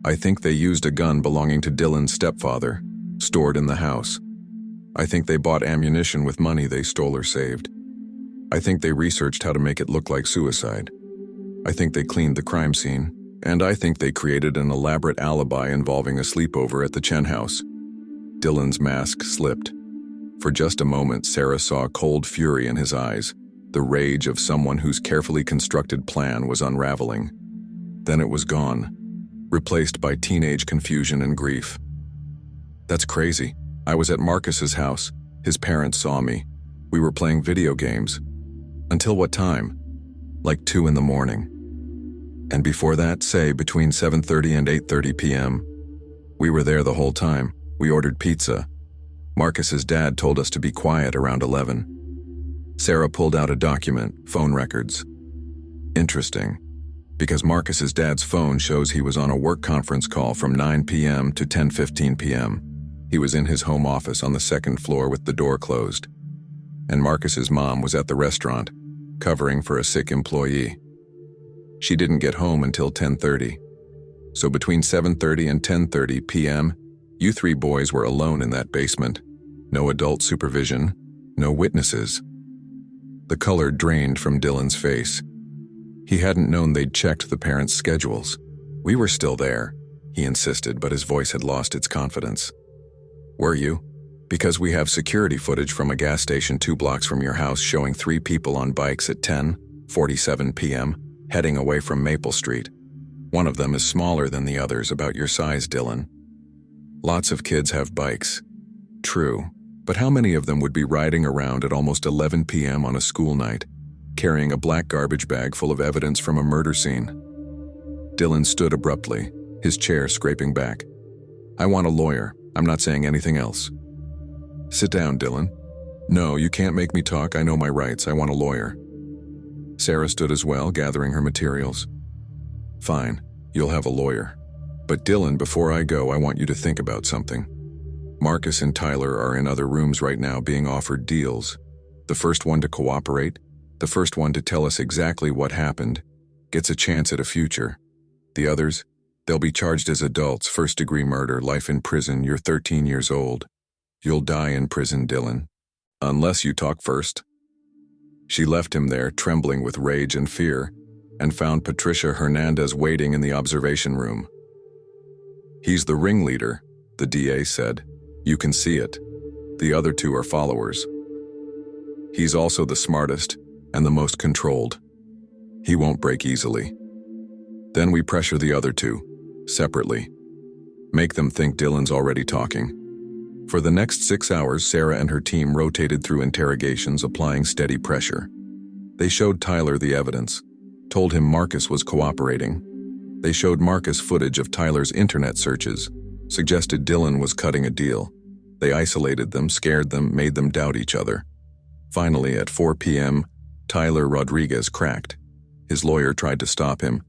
I think they used a gun belonging to Dylan's stepfather, stored in the house. I think they bought ammunition with money they stole or saved. I think they researched how to make it look like suicide. I think they cleaned the crime scene, and I think they created an elaborate alibi involving a sleepover at the Chen house." Dylan's mask slipped. For just a moment, Sarah saw cold fury in his eyes, the rage of someone whose carefully constructed plan was unraveling. Then it was gone, replaced by teenage confusion and grief. "That's crazy. I was at Marcus's house. His parents saw me. We were playing video games. Until what time? Like 2 in the morning. And before that, say between 7:30 and 8:30 p.m. We were there the whole time. We ordered pizza. Marcus's dad told us to be quiet around 11. Sarah pulled out a document, phone records. Interesting, because Marcus's dad's phone shows he was on a work conference call from 9 p.m. to 10:15 p.m. He was in his home office on the second floor with the door closed. And Marcus's mom was at the restaurant, covering for a sick employee. She didn't get home until 10:30. So between 7:30 and 10:30 p.m., you 3 boys were alone in that basement. No adult supervision, no witnesses. The color drained from Dylan's face. He hadn't known they'd checked the parents' schedules. "We were still there," he insisted, but his voice had lost its confidence. "Were you? Because we have security footage from a gas station 2 blocks from your house showing 3 people on bikes at 10:47 p.m. heading away from Maple Street. One of them is smaller than the others, about your size, Dylan. Lots of kids have bikes. True, but how many of them would be riding around at almost 11 p.m. on a school night, carrying a black garbage bag full of evidence from a murder scene? Dylan stood abruptly, his chair scraping back. I want a lawyer. I'm not saying anything else. Sit down, Dylan. No, you can't make me talk. I know my rights. I want a lawyer. Sarah stood as well, gathering her materials. Fine, you'll have a lawyer. But Dylan, before I go, I want you to think about something. Marcus and Tyler are in other rooms right now being offered deals. The first one to cooperate, the first one to tell us exactly what happened, gets a chance at a future. The others, they'll be charged as adults, first-degree murder, life in prison. You're 13 years old. You'll die in prison, Dylan. Unless you talk first. She left him there, trembling with rage and fear, and found Patricia Hernandez waiting in the observation room. He's the ringleader, the DA said. You can see it. The other two are followers. He's also the smartest and the most controlled. He won't break easily. Then we pressure the other two, separately. Make them think Dylan's already talking. For the next 6 hours, Sarah and her team rotated through interrogations, applying steady pressure. They showed Tyler the evidence, told him Marcus was cooperating. They showed Marcus footage of Tyler's internet searches, suggested Dylan was cutting a deal. They isolated them, scared them, made them doubt each other. Finally, at 4 p.m., Tyler Rodriguez cracked. His lawyer tried to stop him,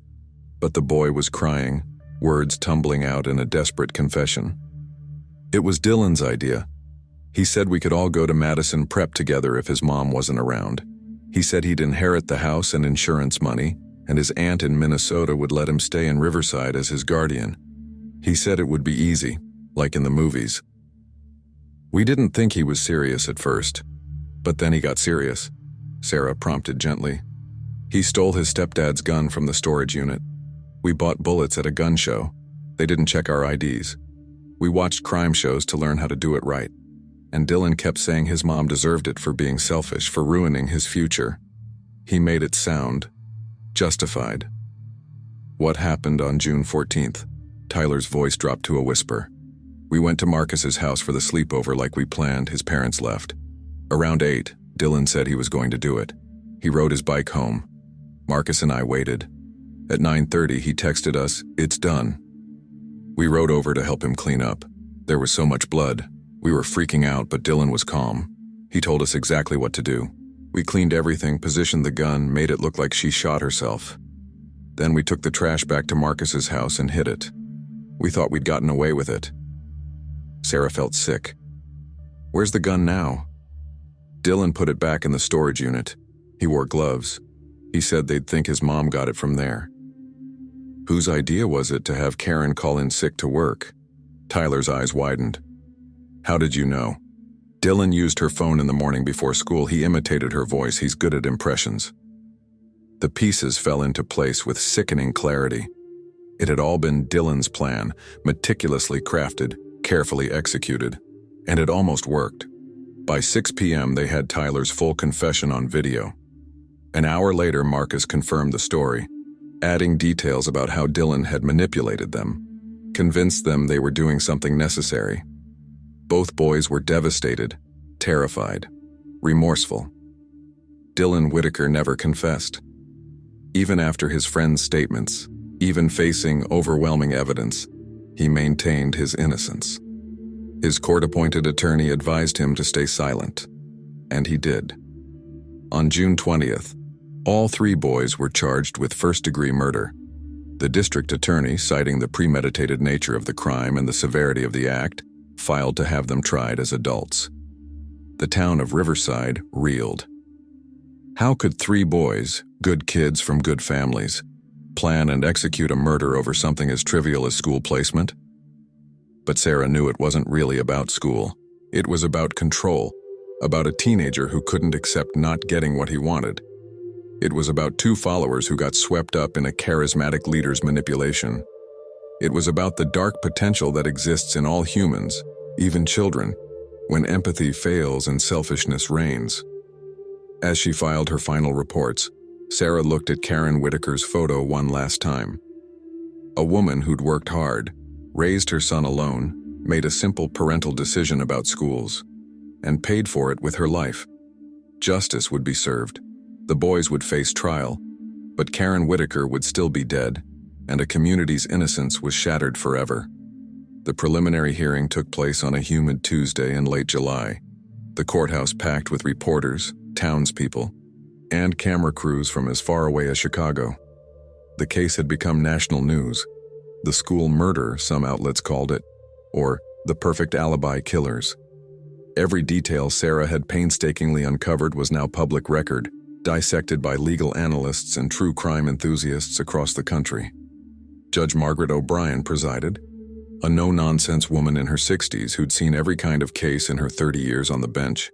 but the boy was crying, words tumbling out in a desperate confession. It was Dylan's idea. He said we could all go to Madison Prep together if his mom wasn't around. He said he'd inherit the house and insurance money, and his aunt in Minnesota would let him stay in Riverside as his guardian. He said it would be easy, like in the movies. We didn't think he was serious at first, but then he got serious, Sarah prompted gently. He stole his stepdad's gun from the storage unit. We bought bullets at a gun show. They didn't check our IDs. We watched crime shows to learn how to do it right. And Dylan kept saying his mom deserved it for being selfish, for ruining his future. He made it sound justified. What happened on June 14th? Tyler's voice dropped to a whisper. We went to Marcus's house for the sleepover like we planned. His parents left. Around 8, Dylan said he was going to do it. He rode his bike home. Marcus and I waited. At 9:30, he texted us, "It's done." We rode over to help him clean up. There was so much blood. We were freaking out, but Dylan was calm. He told us exactly what to do. We cleaned everything, positioned the gun, made it look like she shot herself. Then we took the trash back to Marcus's house and hid it. We thought we'd gotten away with it. Sarah felt sick. Where's the gun now? Dylan put it back in the storage unit. He wore gloves. He said they'd think his mom got it from there. Whose idea was it to have Karen call in sick to work? Tyler's eyes widened. How did you know? Dylan used her phone in the morning before school. He imitated her voice. He's good at impressions. The pieces fell into place with sickening clarity. It had all been Dylan's plan, meticulously crafted, carefully executed, and it almost worked. By 6 p.m., they had Tyler's full confession on video. An hour later, Marcus confirmed the story, adding details about how Dylan had manipulated them, convinced them they were doing something necessary. Both boys were devastated, terrified, remorseful. Dylan Whitaker never confessed. Even after his friend's statements, even facing overwhelming evidence, he maintained his innocence. His court-appointed attorney advised him to stay silent, and he did. On June 20th, all 3 boys were charged with first-degree murder. The district attorney, citing the premeditated nature of the crime and the severity of the act, filed to have them tried as adults. The town of Riverside reeled. How could 3 boys, good kids from good families, plan and execute a murder over something as trivial as school placement? But Sarah knew it wasn't really about school. It was about control, about a teenager who couldn't accept not getting what he wanted. It was about 2 followers who got swept up in a charismatic leader's manipulation. It was about the dark potential that exists in all humans, even children, when empathy fails and selfishness reigns. As she filed her final reports, Sarah looked at Karen Whitaker's photo one last time. A woman who'd worked hard, raised her son alone, made a simple parental decision about schools, and paid for it with her life. Justice would be served. The boys would face trial, but Karen Whitaker would still be dead, and a community's innocence was shattered forever. The preliminary hearing took place on a humid Tuesday in late July, the courthouse packed with reporters, townspeople, and camera crews from as far away as Chicago. The case had become national news. The school murder, some outlets called it, or the perfect alibi killers. Every detail Sarah had painstakingly uncovered was now public record, dissected by legal analysts and true crime enthusiasts across the country. Judge Margaret O'Brien presided, a no-nonsense woman in her 60s who'd seen every kind of case in her 30 years on the bench.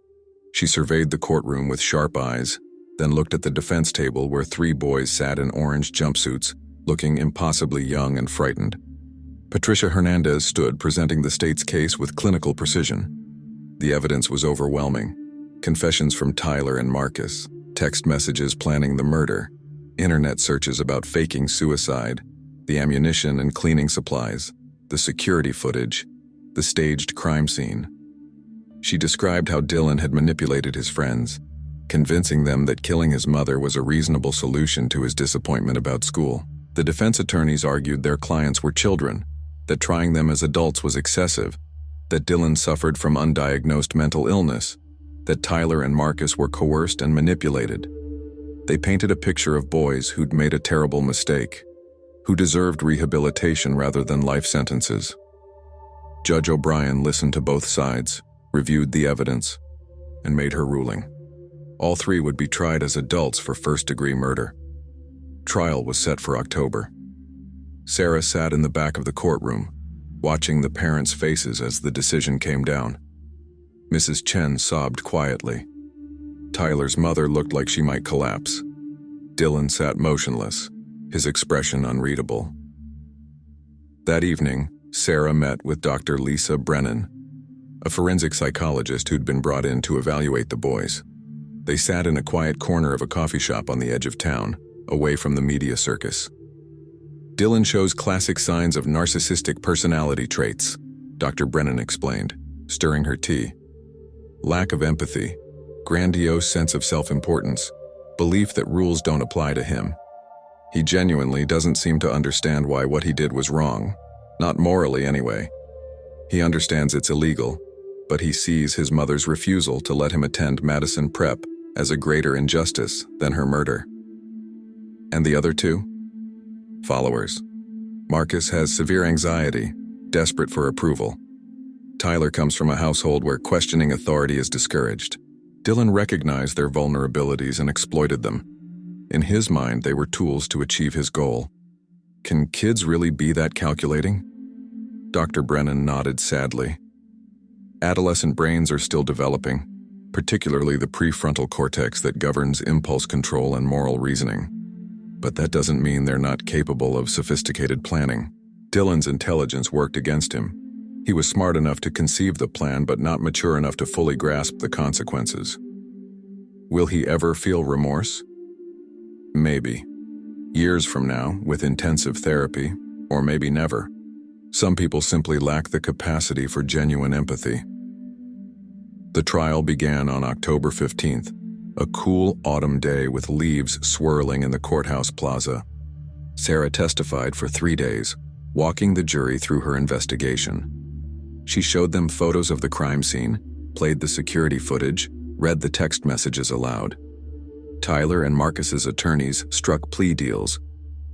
She surveyed the courtroom with sharp eyes, then looked at the defense table where 3 boys sat in orange jumpsuits, looking impossibly young and frightened. Patricia Hernandez stood presenting the state's case with clinical precision. The evidence was overwhelming. Confessions from Tyler and Marcus, text messages planning the murder, internet searches about faking suicide, the ammunition and cleaning supplies, the security footage, the staged crime scene. She described how Dylan had manipulated his friends, convincing them that killing his mother was a reasonable solution to his disappointment about school. The defense attorneys argued their clients were children, that trying them as adults was excessive, that Dylan suffered from undiagnosed mental illness, that Tyler and Marcus were coerced and manipulated. They painted a picture of boys who'd made a terrible mistake, who deserved rehabilitation rather than life sentences. Judge O'Brien listened to both sides, reviewed the evidence, and made her ruling. All 3 would be tried as adults for first-degree murder. Trial was set for October. Sarah sat in the back of the courtroom, watching the parents' faces as the decision came down. Mrs. Chen sobbed quietly. Tyler's mother looked like she might collapse. Dylan sat motionless, his expression unreadable. That evening, Sarah met with Dr. Lisa Brennan, a forensic psychologist who'd been brought in to evaluate the boys. They sat in a quiet corner of a coffee shop on the edge of town, away from the media circus. Dylan shows classic signs of narcissistic personality traits, Dr. Brennan explained, stirring her tea. Lack of empathy, grandiose sense of self-importance, belief that rules don't apply to him. He genuinely doesn't seem to understand why what he did was wrong, not morally anyway. He understands it's illegal, but he sees his mother's refusal to let him attend Madison Prep as a greater injustice than her murder. And the other 2? Followers. Marcus has severe anxiety, desperate for approval. Tyler comes from a household where questioning authority is discouraged. Dylan recognized their vulnerabilities and exploited them. In his mind, they were tools to achieve his goal. Can kids really be that calculating? Dr. Brennan nodded sadly. Adolescent brains are still developing, particularly the prefrontal cortex that governs impulse control and moral reasoning. But that doesn't mean they're not capable of sophisticated planning. Dylan's intelligence worked against him. He was smart enough to conceive the plan, but not mature enough to fully grasp the consequences. Will he ever feel remorse? Maybe. Years from now, with intensive therapy, or maybe never. Some people simply lack the capacity for genuine empathy. The trial began on October 15th, a cool autumn day with leaves swirling in the courthouse plaza. Sarah testified for 3 days, walking the jury through her investigation. She showed them photos of the crime scene, played the security footage, read the text messages aloud. Tyler and Marcus's attorneys struck plea deals.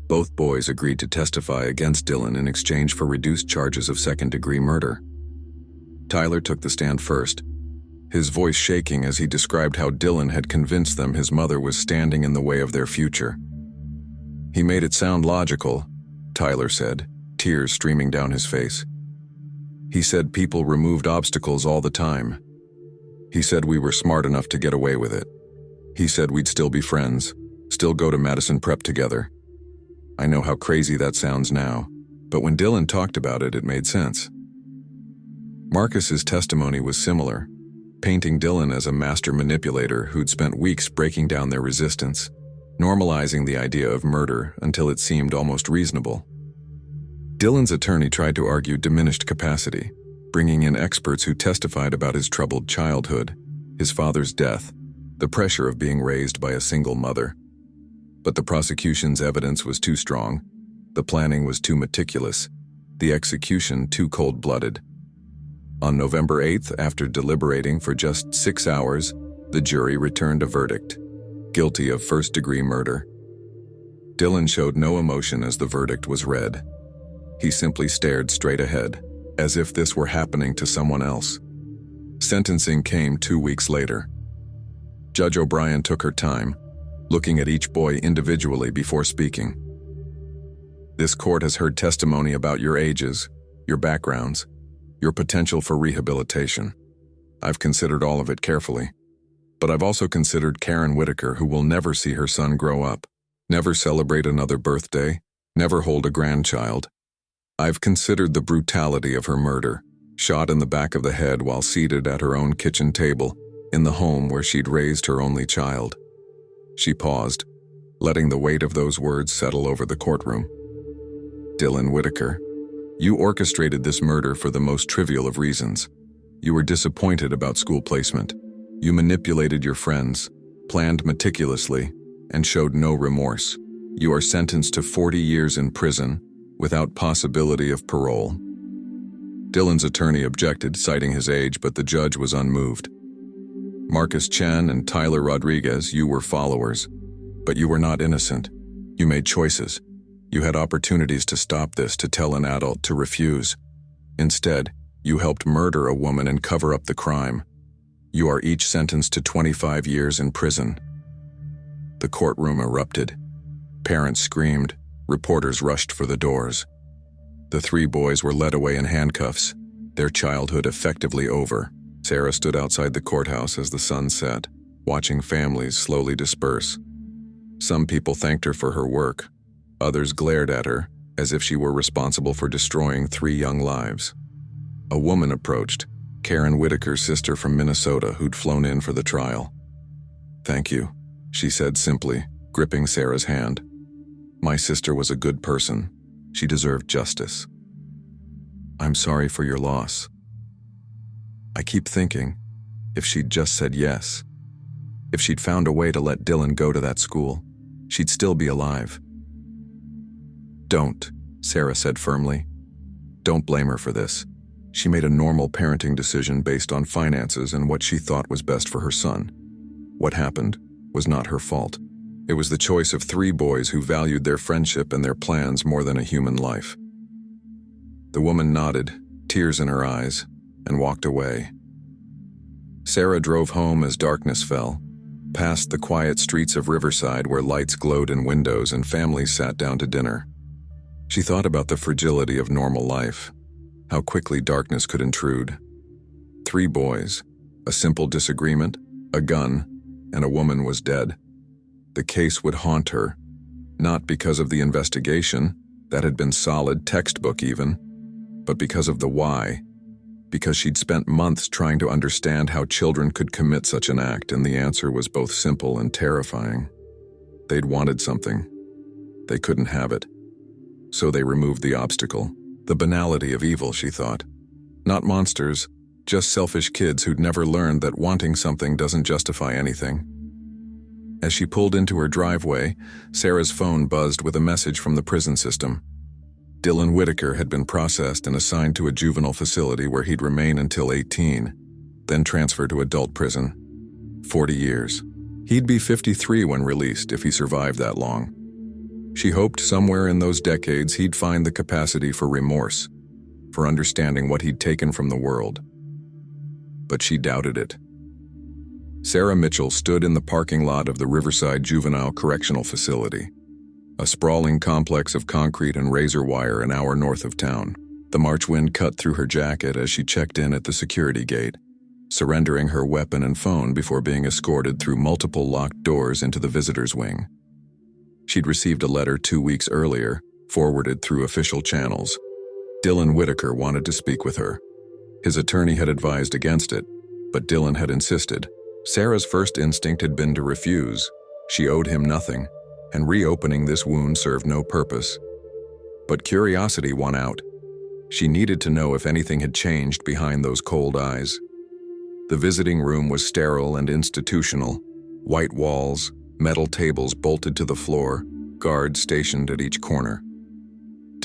Both boys agreed to testify against Dylan in exchange for reduced charges of second-degree murder. Tyler took the stand first, his voice shaking as he described how Dylan had convinced them his mother was standing in the way of their future. He made it sound logical, Tyler said, tears streaming down his face. He said people removed obstacles all the time. He said we were smart enough to get away with it. He said we'd still be friends, still go to Madison Prep together. I know how crazy that sounds now, but when Dylan talked about it, it made sense. Marcus's testimony was similar, painting Dylan as a master manipulator who'd spent weeks breaking down their resistance, normalizing the idea of murder until it seemed almost reasonable. Dylan's attorney tried to argue diminished capacity, bringing in experts who testified about his troubled childhood, his father's death, the pressure of being raised by a single mother. But the prosecution's evidence was too strong. The planning was too meticulous, the execution too cold-blooded. On November 8th, after deliberating for just 6 hours, the jury returned a verdict: guilty of first-degree murder. Dylan showed no emotion as the verdict was read. He simply stared straight ahead, as if this were happening to someone else. Sentencing came 2 weeks later. Judge O'Brien took her time, looking at each boy individually before speaking. This court has heard testimony about your ages, your backgrounds, your potential for rehabilitation. I've considered all of it carefully. But I've also considered Karen Whitaker, who will never see her son grow up, never celebrate another birthday, never hold a grandchild. I've considered the brutality of her murder, shot in the back of the head while seated at her own kitchen table, in the home where she'd raised her only child. She paused, letting the weight of those words settle over the courtroom. Dylan Whitaker, you orchestrated this murder for the most trivial of reasons. You were disappointed about school placement. You manipulated your friends, planned meticulously, and showed no remorse. You are sentenced to 40 years in prison, without possibility of parole. Dylan's attorney objected, citing his age, but the judge was unmoved. Marcus Chen and Tyler Rodriguez, you were followers, but you were not innocent. You made choices. You had opportunities to stop this, to tell an adult to refuse. Instead, you helped murder a woman and cover up the crime. You are each sentenced to 25 years in prison. The courtroom erupted. Parents screamed. Reporters rushed for the doors. The 3 boys were led away in handcuffs, their childhood effectively over. Sarah stood outside the courthouse as the sun set, watching families slowly disperse. Some people thanked her for her work. Others glared at her, as if she were responsible for destroying 3 young lives. A woman approached, Karen Whitaker's sister from Minnesota, who'd flown in for the trial. "Thank you," she said simply, gripping Sarah's hand. "My sister was a good person. She deserved justice. I'm sorry for your loss. I keep thinking, if she'd just said yes, if she'd found a way to let Dylan go to that school, she'd still be alive." "Don't," Sarah said firmly. "Don't blame her for this. She made a normal parenting decision based on finances and what she thought was best for her son. What happened was not her fault. It was the choice of 3 boys who valued their friendship and their plans more than a human life." The woman nodded, tears in her eyes, and walked away. Sarah drove home as darkness fell, past the quiet streets of Riverside where lights glowed in windows and families sat down to dinner. She thought about the fragility of normal life, how quickly darkness could intrude. 3 boys, a simple disagreement, a gun, and a woman was dead. The case would haunt her, not because of the investigation, that had been solid, textbook even, but because of the why, because she'd spent months trying to understand how children could commit such an act, and the answer was both simple and terrifying. They'd wanted something. They couldn't have it. So they removed the obstacle, the banality of evil, she thought. Not monsters, just selfish kids who'd never learned that wanting something doesn't justify anything. As she pulled into her driveway, Sarah's phone buzzed with a message from the prison system. Dylan Whitaker had been processed and assigned to a juvenile facility where he'd remain until 18, then transferred to adult prison. 40 years. He'd be 53 when released if he survived that long. She hoped somewhere in those decades he'd find the capacity for remorse, for understanding what he'd taken from the world. But she doubted it. Sarah Mitchell stood in the parking lot of the Riverside Juvenile Correctional Facility, a sprawling complex of concrete and razor wire an hour north of town. The March wind cut through her jacket as she checked in at the security gate, surrendering her weapon and phone before being escorted through multiple locked doors into the visitor's wing. She'd received a letter 2 weeks earlier, forwarded through official channels. Dylan Whitaker wanted to speak with her. His attorney had advised against it, but Dylan had insisted. Sarah's first instinct had been to refuse. She owed him nothing, and reopening this wound served no purpose. But curiosity won out. She needed to know if anything had changed behind those cold eyes. The visiting room was sterile and institutional. White walls, metal tables bolted to the floor, guards stationed at each corner.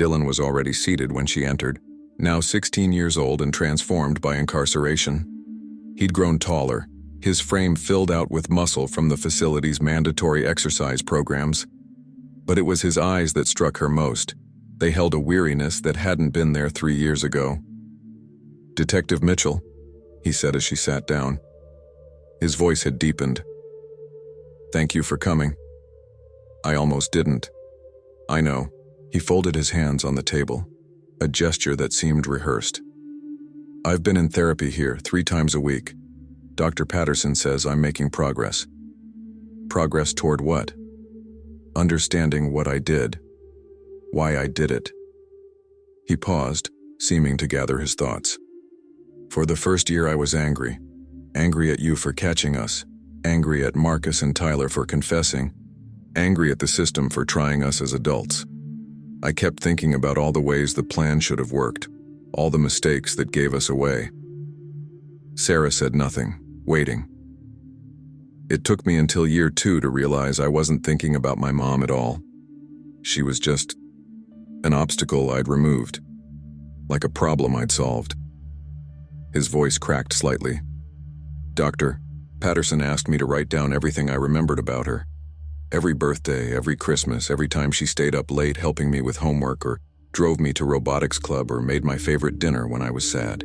Dylan was already seated when she entered, now 16 years old and transformed by incarceration. He'd grown taller, his frame filled out with muscle from the facility's mandatory exercise programs. But it was his eyes that struck her most. They held a weariness that hadn't been there 3 years ago. "Detective Mitchell," he said as she sat down. His voice had deepened. "Thank you for coming. I almost didn't." "I know." He folded his hands on the table, a gesture that seemed rehearsed. "I've been in therapy here 3 times a week. Dr. Patterson says I'm making progress." "Progress toward what?" "Understanding what I did. Why I did it." He paused, seeming to gather his thoughts. "For the first year I was angry. Angry at you for catching us. Angry at Marcus and Tyler for confessing. Angry at the system for trying us as adults. I kept thinking about all the ways the plan should have worked, all the mistakes that gave us away." Sarah said nothing, waiting. "It took me until year 2 to realize I wasn't thinking about my mom at all. She was just an obstacle I'd removed, like a problem I'd solved." His voice cracked slightly. "Dr. Patterson asked me to write down everything I remembered about her. Every birthday, every Christmas, every time she stayed up late helping me with homework or drove me to robotics club or made my favorite dinner when I was sad."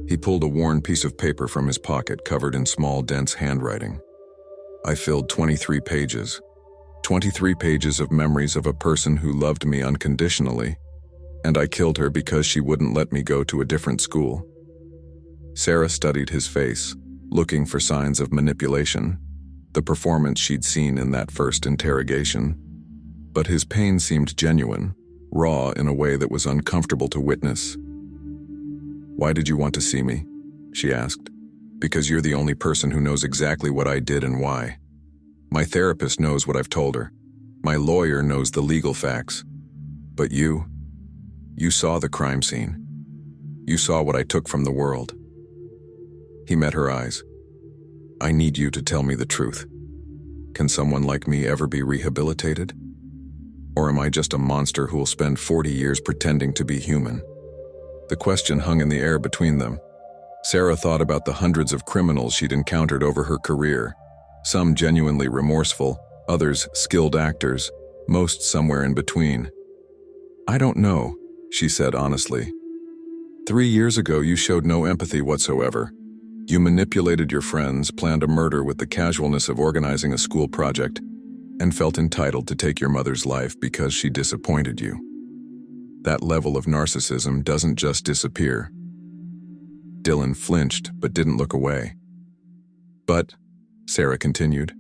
He pulled a worn piece of paper from his pocket covered in small, dense handwriting. "I filled 23 pages. 23 pages of memories of a person who loved me unconditionally, and I killed her because she wouldn't let me go to a different school." Sarah studied his face, looking for signs of manipulation, the performance she'd seen in that first interrogation. But his pain seemed genuine, raw in a way that was uncomfortable to witness. "Why did you want to see me?" she asked. "Because you're the only person who knows exactly what I did and why. My therapist knows what I've told her. My lawyer knows the legal facts. But you saw the crime scene. You saw what I took from the world." He met her eyes. "I need you to tell me the truth. Can someone like me ever be rehabilitated? Or am I just a monster who'll spend 40 years pretending to be human?" The question hung in the air between them. Sarah thought about the hundreds of criminals she'd encountered over her career, some genuinely remorseful, others skilled actors, most somewhere in between. "I don't know," she said honestly. 3 years ago you showed no empathy whatsoever. You manipulated your friends, planned a murder with the casualness of organizing a school project, and felt entitled to take your mother's life because she disappointed you. That level of narcissism doesn't just disappear." Dylan flinched but didn't look away. "But," Sarah continued,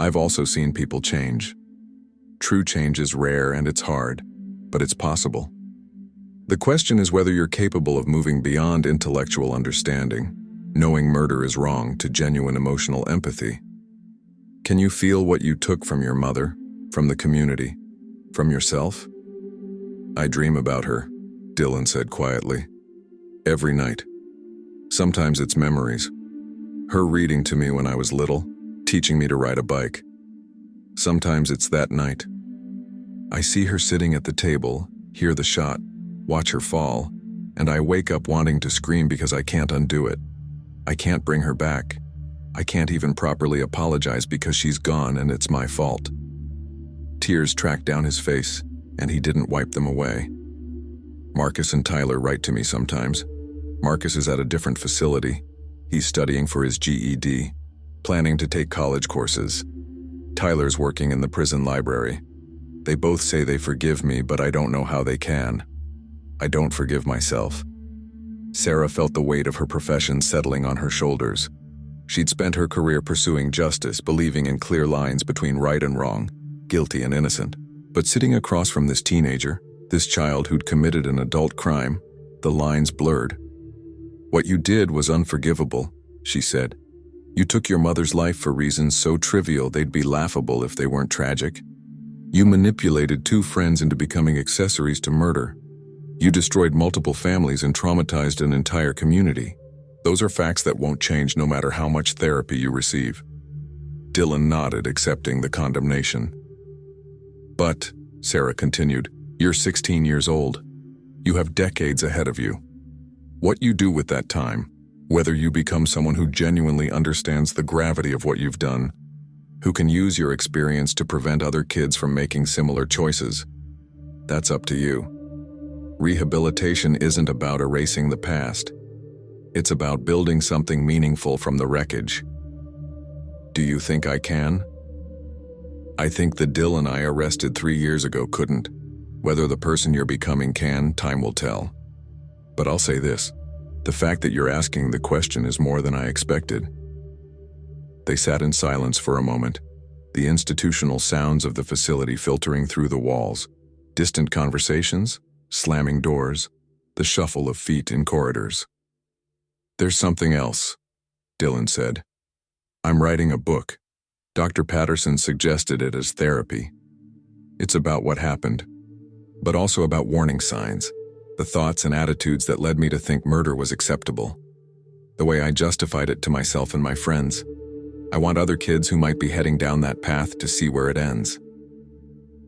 "I've also seen people change. True change is rare and it's hard, but it's possible. The question is whether you're capable of moving beyond intellectual understanding, knowing murder is wrong, to genuine emotional empathy. Can you feel what you took from your mother, from the community, from yourself?" "I dream about her," Dylan said quietly. "Every night. Sometimes it's memories. Her reading to me when I was little, teaching me to ride a bike. Sometimes it's that night. I see her sitting at the table, hear the shot, watch her fall, and I wake up wanting to scream because I can't undo it. I can't bring her back. I can't even properly apologize because she's gone and it's my fault." Tears tracked down his face, and he didn't wipe them away. "Marcus and Tyler write to me sometimes. Marcus is at a different facility. He's studying for his GED, planning to take college courses. Tyler's working in the prison library. They both say they forgive me, but I don't know how they can. I don't forgive myself." Sarah felt the weight of her profession settling on her shoulders. She'd spent her career pursuing justice, believing in clear lines between right and wrong, guilty and innocent. But sitting across from this teenager, this child who'd committed an adult crime, the lines blurred. "What you did was unforgivable," she said. "You took your mother's life for reasons so trivial they'd be laughable if they weren't tragic. You manipulated 2 friends into becoming accessories to murder. You destroyed multiple families and traumatized an entire community. Those are facts that won't change no matter how much therapy you receive." Dylan nodded, accepting the condemnation. "But," Sarah continued, You're 16 years old. You have decades ahead of you. What you do with that time, whether you become someone who genuinely understands the gravity of what you've done, who can use your experience to prevent other kids from making similar choices, that's up to you. Rehabilitation isn't about erasing the past. It's about building something meaningful from the wreckage. Do you think I can? I think the Dylan I arrested 3 years ago couldn't. Whether the person you're becoming can, time will tell. But I'll say this, the fact that you're asking the question is more than I expected. They sat in silence for a moment, the institutional sounds of the facility filtering through the walls, distant conversations, slamming doors, the shuffle of feet in corridors. There's something else, Dylan said. I'm writing a book. Dr. Patterson suggested it as therapy. It's about what happened, but also about warning signs, the thoughts and attitudes that led me to think murder was acceptable, the way I justified it to myself and my friends. I want other kids who might be heading down that path to see where it ends.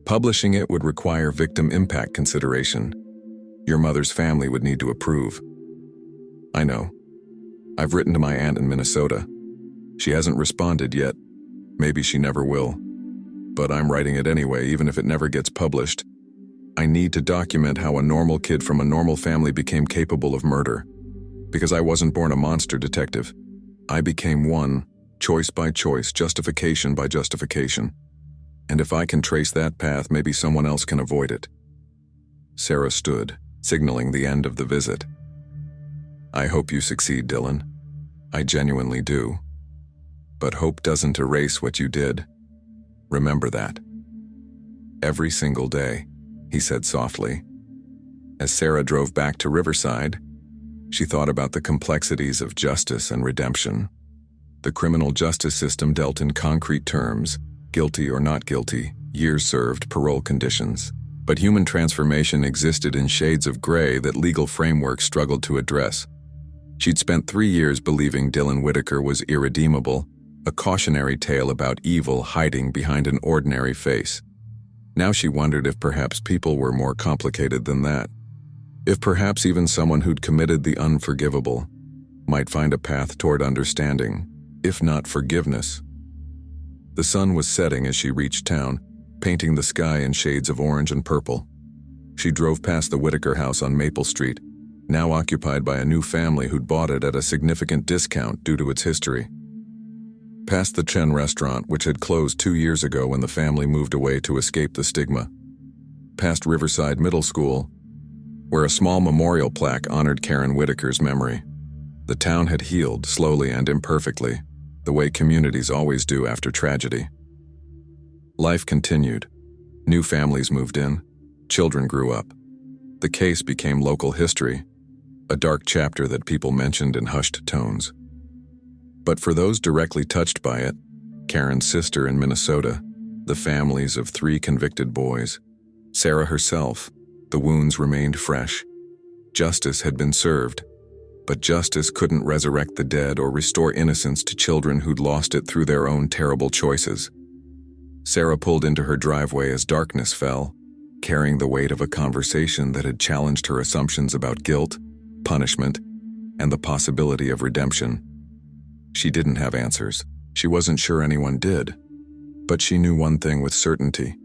Publishing it would require victim impact consideration. Your mother's family would need to approve. I know. I've written to my aunt in Minnesota. She hasn't responded yet. Maybe she never will. But I'm writing it anyway, even if it never gets published. I need to document how a normal kid from a normal family became capable of murder. Because I wasn't born a monster detective. I became one, choice by choice, justification by justification. And if I can trace that path, maybe someone else can avoid it. Sarah stood, signaling the end of the visit. I hope you succeed, Dylan. I genuinely do. But hope doesn't erase what you did. Remember that. Every single day, he said softly. As Sarah drove back to Riverside, she thought about the complexities of justice and redemption. The criminal justice system dealt in concrete terms, guilty or not guilty, years served, parole conditions. But human transformation existed in shades of gray that legal frameworks struggled to address. She'd spent 3 years believing Dylan Whitaker was irredeemable, a cautionary tale about evil hiding behind an ordinary face. Now she wondered if perhaps people were more complicated than that. If perhaps even someone who'd committed the unforgivable might find a path toward understanding, if not forgiveness. The sun was setting as she reached town, painting the sky in shades of orange and purple. She drove past the Whitaker house on Maple Street, now occupied by a new family who'd bought it at a significant discount due to its history. Past the Chen restaurant, which had closed 2 years ago when the family moved away to escape the stigma. Past Riverside Middle School, where a small memorial plaque honored Karen Whitaker's memory. The town had healed, slowly and imperfectly, the way communities always do after tragedy. Life continued. New families moved in. Children grew up. The case became local history, a dark chapter that people mentioned in hushed tones. But for those directly touched by it, Karen's sister in Minnesota, the families of 3 convicted boys, Sarah herself, the wounds remained fresh. Justice had been served, but justice couldn't resurrect the dead or restore innocence to children who'd lost it through their own terrible choices. Sarah pulled into her driveway as darkness fell, carrying the weight of a conversation that had challenged her assumptions about guilt, punishment, and the possibility of redemption. She didn't have answers. She wasn't sure anyone did. But she knew one thing with certainty.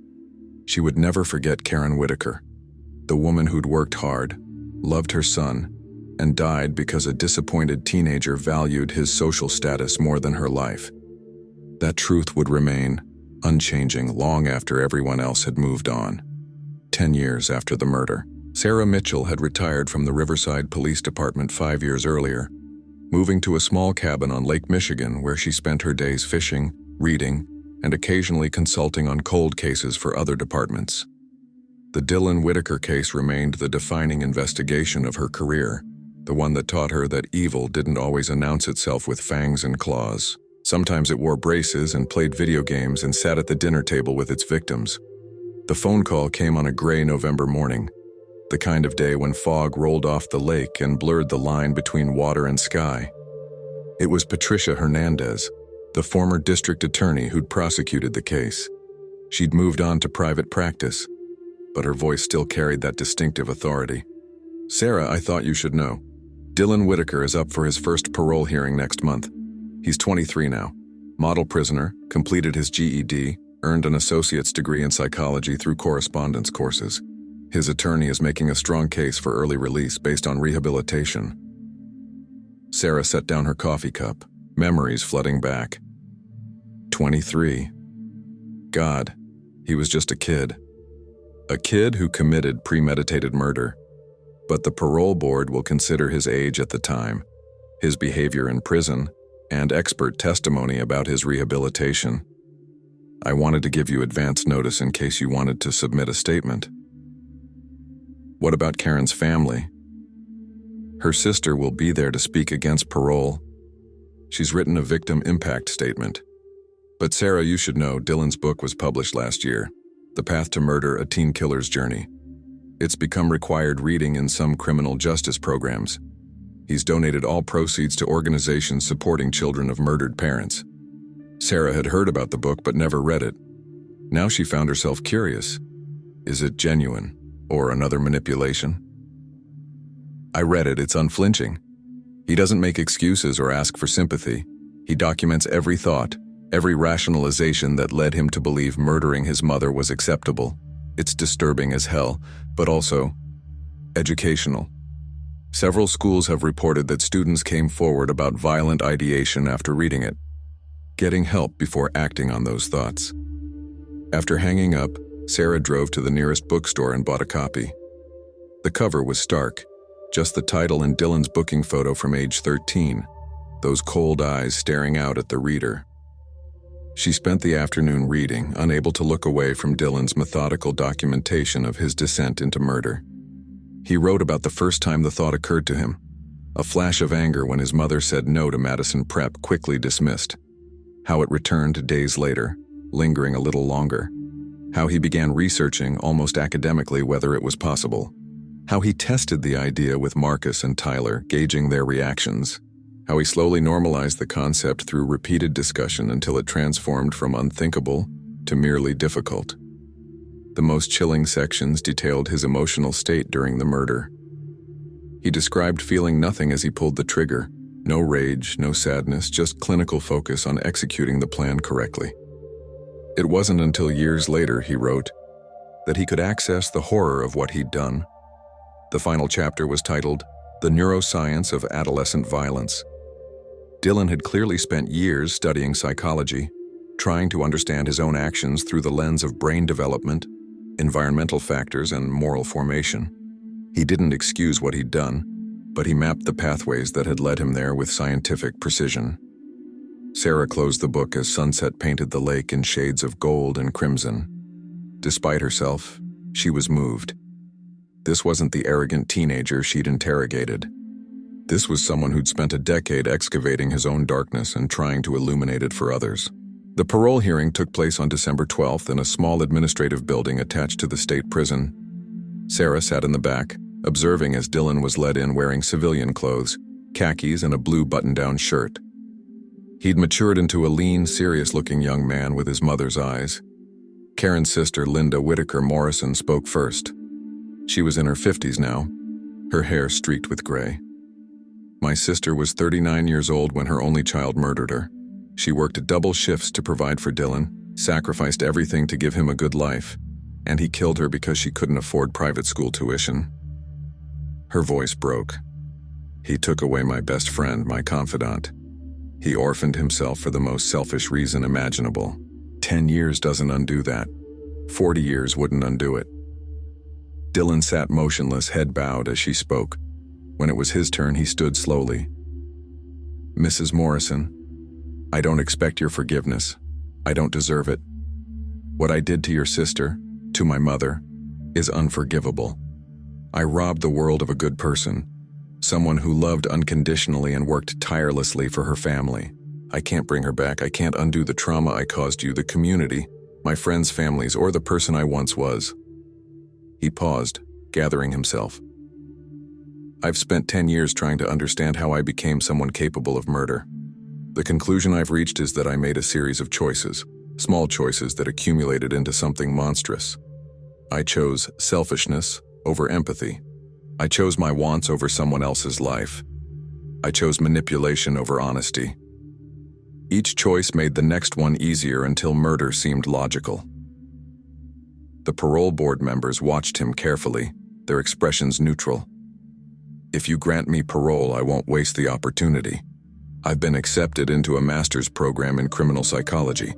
She would never forget Karen Whitaker, the woman who'd worked hard, loved her son, and died because a disappointed teenager valued his social status more than her life. That truth would remain unchanging long after everyone else had moved on. 10 years after the murder, Sarah Mitchell had retired from the Riverside Police Department 5 years earlier, moving to a small cabin on Lake Michigan where she spent her days fishing, reading, and occasionally consulting on cold cases for other departments. The Dylan Whitaker case remained the defining investigation of her career, the one that taught her that evil didn't always announce itself with fangs and claws. Sometimes it wore braces and played video games and sat at the dinner table with its victims. The phone call came on a gray November morning, the kind of day when fog rolled off the lake and blurred the line between water and sky. It was Patricia Hernandez, the former district attorney who'd prosecuted the case. She'd moved on to private practice, but her voice still carried that distinctive authority. "Sarah, I thought you should know. Dylan Whitaker is up for his first parole hearing next month. He's 23 now. Model prisoner, completed his GED, earned an associate's degree in psychology through correspondence courses. His attorney is making a strong case for early release based on rehabilitation." Sarah set down her coffee cup, memories flooding back. 23. God, he was just a kid. A kid who committed premeditated murder. But the parole board will consider his age at the time, his behavior in prison, and expert testimony about his rehabilitation. I wanted to give you advance notice in case you wanted to submit a statement. What about Karen's family? Her sister will be there to speak against parole. She's written a victim impact statement. But Sarah, you should know Dylan's book was published last year, The Path to Murder, A Teen Killer's Journey. It's become required reading in some criminal justice programs. He's donated all proceeds to organizations supporting children of murdered parents. Sarah had heard about the book but never read it. Now she found herself curious. Is it genuine, or another manipulation? I read it, it's unflinching. He doesn't make excuses or ask for sympathy. He documents every thought, every rationalization that led him to believe murdering his mother was acceptable. It's disturbing as hell, but also educational. Several schools have reported that students came forward about violent ideation after reading it, getting help before acting on those thoughts. After hanging up, Sarah drove to the nearest bookstore and bought a copy. The cover was stark, just the title and Dylan's booking photo from age 13, those cold eyes staring out at the reader. She spent the afternoon reading, unable to look away from Dylan's methodical documentation of his descent into murder. He wrote about the first time the thought occurred to him, a flash of anger when his mother said no to Madison Prep, quickly dismissed. How it returned days later, lingering a little longer. How he began researching, almost academically, whether it was possible. How he tested the idea with Marcus and Tyler, gauging their reactions. How he slowly normalized the concept through repeated discussion until it transformed from unthinkable to merely difficult. The most chilling sections detailed his emotional state during the murder. He described feeling nothing as he pulled the trigger. No rage, no sadness, just clinical focus on executing the plan correctly. It wasn't until years later, he wrote, that he could access the horror of what he'd done. The final chapter was titled, The Neuroscience of Adolescent Violence. Dylan had clearly spent years studying psychology, trying to understand his own actions through the lens of brain development, environmental factors, and moral formation. He didn't excuse what he'd done, but he mapped the pathways that had led him there with scientific precision. Sarah closed the book as sunset painted the lake in shades of gold and crimson. Despite herself, she was moved. This wasn't the arrogant teenager she'd interrogated. This was someone who'd spent a decade excavating his own darkness and trying to illuminate it for others. The parole hearing took place on December 12th in a small administrative building attached to the state prison. Sarah sat in the back, observing as Dylan was led in wearing civilian clothes, khakis and a blue button-down shirt. He'd matured into a lean, serious-looking young man with his mother's eyes. Karen's sister, Linda Whitaker Morrison, spoke first. She was in her 50s now, her hair streaked with gray. My sister was 39 years old when her only child murdered her. She worked double shifts to provide for Dylan, sacrificed everything to give him a good life, and he killed her because she couldn't afford private school tuition. Her voice broke. He took away my best friend, my confidant. He orphaned himself for the most selfish reason imaginable. 10 years doesn't undo that. 40 years wouldn't undo it. Dylan sat motionless, head bowed as she spoke. When it was his turn, he stood slowly. Mrs. Morrison, I don't expect your forgiveness. I don't deserve it. What I did to your sister, to my mother, is unforgivable. I robbed the world of a good person, someone who loved unconditionally and worked tirelessly for her family. I can't bring her back. I can't undo the trauma I caused you, the community, my friends' families, or the person I once was. He paused, gathering himself. I've spent 10 years trying to understand how I became someone capable of murder. The conclusion I've reached is that I made a series of choices, small choices that accumulated into something monstrous. I chose selfishness over empathy. I chose my wants over someone else's life. I chose manipulation over honesty. Each choice made the next one easier until murder seemed logical. The parole board members watched him carefully, their expressions neutral. If you grant me parole, I won't waste the opportunity. I've been accepted into a master's program in criminal psychology.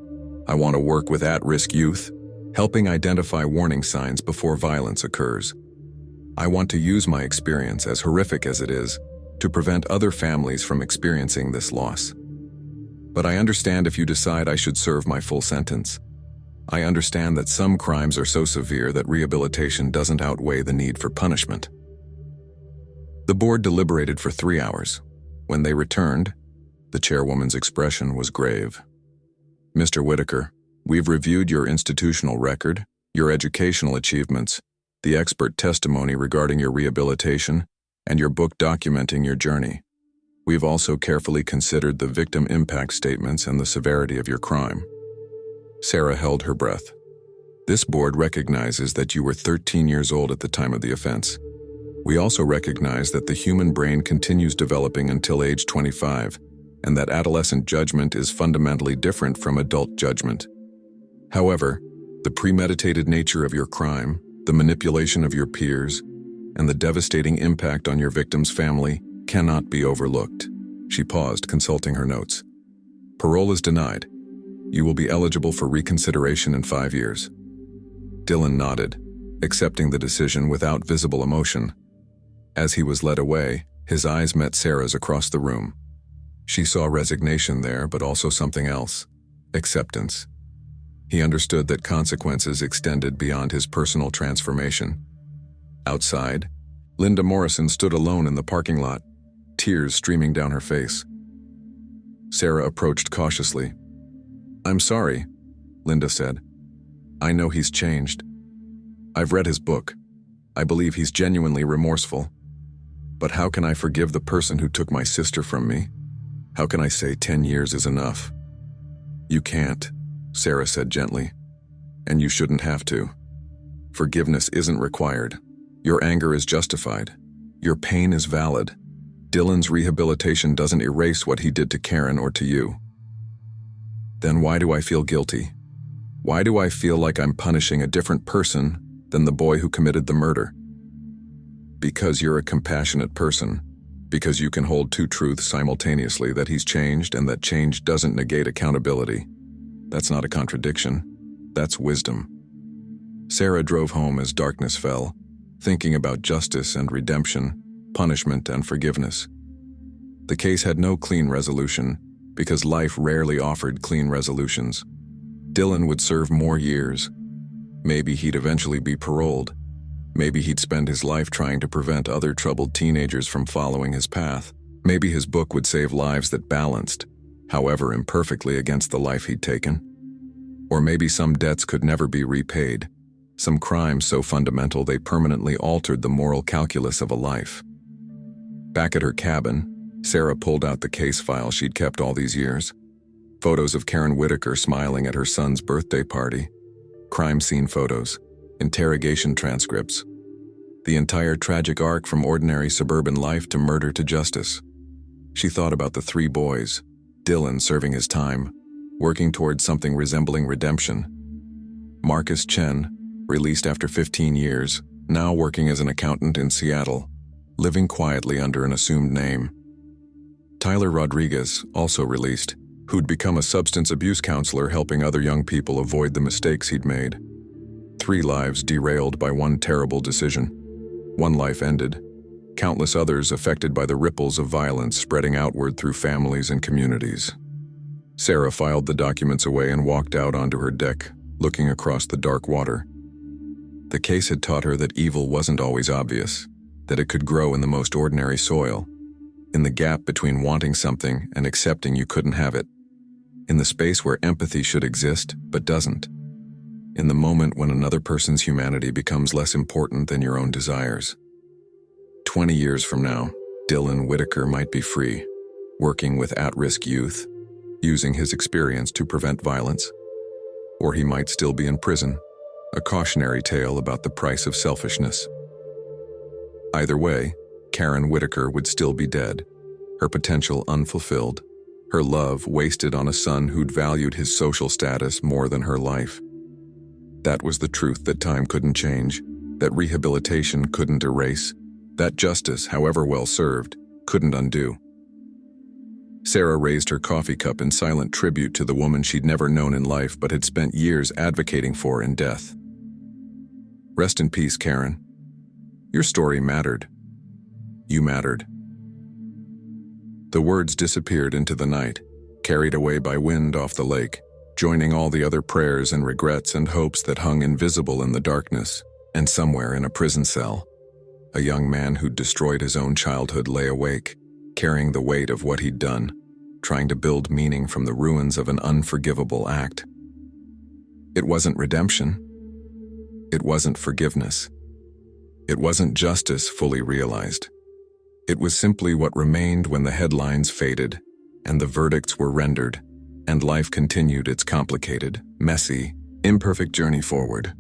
I want to work with at-risk youth, helping identify warning signs before violence occurs. I want to use my experience, as horrific as it is, to prevent other families from experiencing this loss. But I understand if you decide I should serve my full sentence. I understand that some crimes are so severe that rehabilitation doesn't outweigh the need for punishment. The board deliberated for 3 hours. When they returned, the chairwoman's expression was grave. Mr. Whitaker, we've reviewed your institutional record, your educational achievements, the expert testimony regarding your rehabilitation, and your book documenting your journey. We've also carefully considered the victim impact statements and the severity of your crime. Sarah held her breath. This board recognizes that you were 13 years old at the time of the offense. We also recognize that the human brain continues developing until age 25, and that adolescent judgment is fundamentally different from adult judgment. However, the premeditated nature of your crime, the manipulation of your peers, and the devastating impact on your victim's family cannot be overlooked. She paused, consulting her notes. Parole is denied. You will be eligible for reconsideration in 5 years. Dylan nodded, accepting the decision without visible emotion. As he was led away, his eyes met Sarah's across the room. She saw resignation there, but also something else: acceptance. He understood that consequences extended beyond his personal transformation. Outside, Linda Morrison stood alone in the parking lot, tears streaming down her face. Sarah approached cautiously. "I'm sorry," Linda said. "I know he's changed. I've read his book. I believe he's genuinely remorseful. But how can I forgive the person who took my sister from me? How can I say 10 years is enough?" "You can't," Sarah said gently. "And you shouldn't have to. Forgiveness isn't required. Your anger is justified. Your pain is valid. Dylan's rehabilitation doesn't erase what he did to Karen or to you." "Then why do I feel guilty? Why do I feel like I'm punishing a different person than the boy who committed the murder?" "Because you're a compassionate person. Because you can hold two truths simultaneously, that he's changed and that change doesn't negate accountability. That's not a contradiction. That's wisdom." Sarah drove home as darkness fell, thinking about justice and redemption, punishment and forgiveness. The case had no clean resolution, because life rarely offered clean resolutions. Dylan would serve more years. Maybe he'd eventually be paroled. Maybe he'd spend his life trying to prevent other troubled teenagers from following his path. Maybe his book would save lives that balanced, however imperfectly, against the life he'd taken. Or maybe some debts could never be repaid, some crimes so fundamental they permanently altered the moral calculus of a life. Back at her cabin, Sarah pulled out the case file she'd kept all these years. Photos of Karen Whitaker smiling at her son's birthday party, crime scene photos, interrogation transcripts, the entire tragic arc from ordinary suburban life to murder to justice. She thought about the 3 boys, Dylan serving his time, working towards something resembling redemption. Marcus Chen, released after 15 years, now working as an accountant in Seattle, living quietly under an assumed name. Tyler Rodriguez, also released, who'd become a substance abuse counselor helping other young people avoid the mistakes he'd made. 3 lives derailed by one terrible decision. 1 life ended, countless others affected by the ripples of violence spreading outward through families and communities. Sarah filed the documents away and walked out onto her deck, looking across the dark water. The case had taught her that evil wasn't always obvious, that it could grow in the most ordinary soil, in the gap between wanting something and accepting you couldn't have it, in the space where empathy should exist but doesn't, in the moment when another person's humanity becomes less important than your own desires. 20 years from now, Dylan Whitaker might be free, working with at-risk youth, using his experience to prevent violence. Or he might still be in prison, a cautionary tale about the price of selfishness. Either way, Karen Whitaker would still be dead, her potential unfulfilled, her love wasted on a son who'd valued his social status more than her life. That was the truth that time couldn't change, that rehabilitation couldn't erase, that justice, however well served, couldn't undo. Sarah raised her coffee cup in silent tribute to the woman she'd never known in life but had spent years advocating for in death. Rest in peace, Karen. Your story mattered. You mattered. The words disappeared into the night, carried away by wind off the lake, joining all the other prayers and regrets and hopes that hung invisible in the darkness. And somewhere in a prison cell, a young man who'd destroyed his own childhood lay awake, carrying the weight of what he'd done, trying to build meaning from the ruins of an unforgivable act. It wasn't redemption. It wasn't forgiveness. It wasn't justice fully realized. It was simply what remained when the headlines faded, and the verdicts were rendered, and life continued its complicated, messy, imperfect journey forward.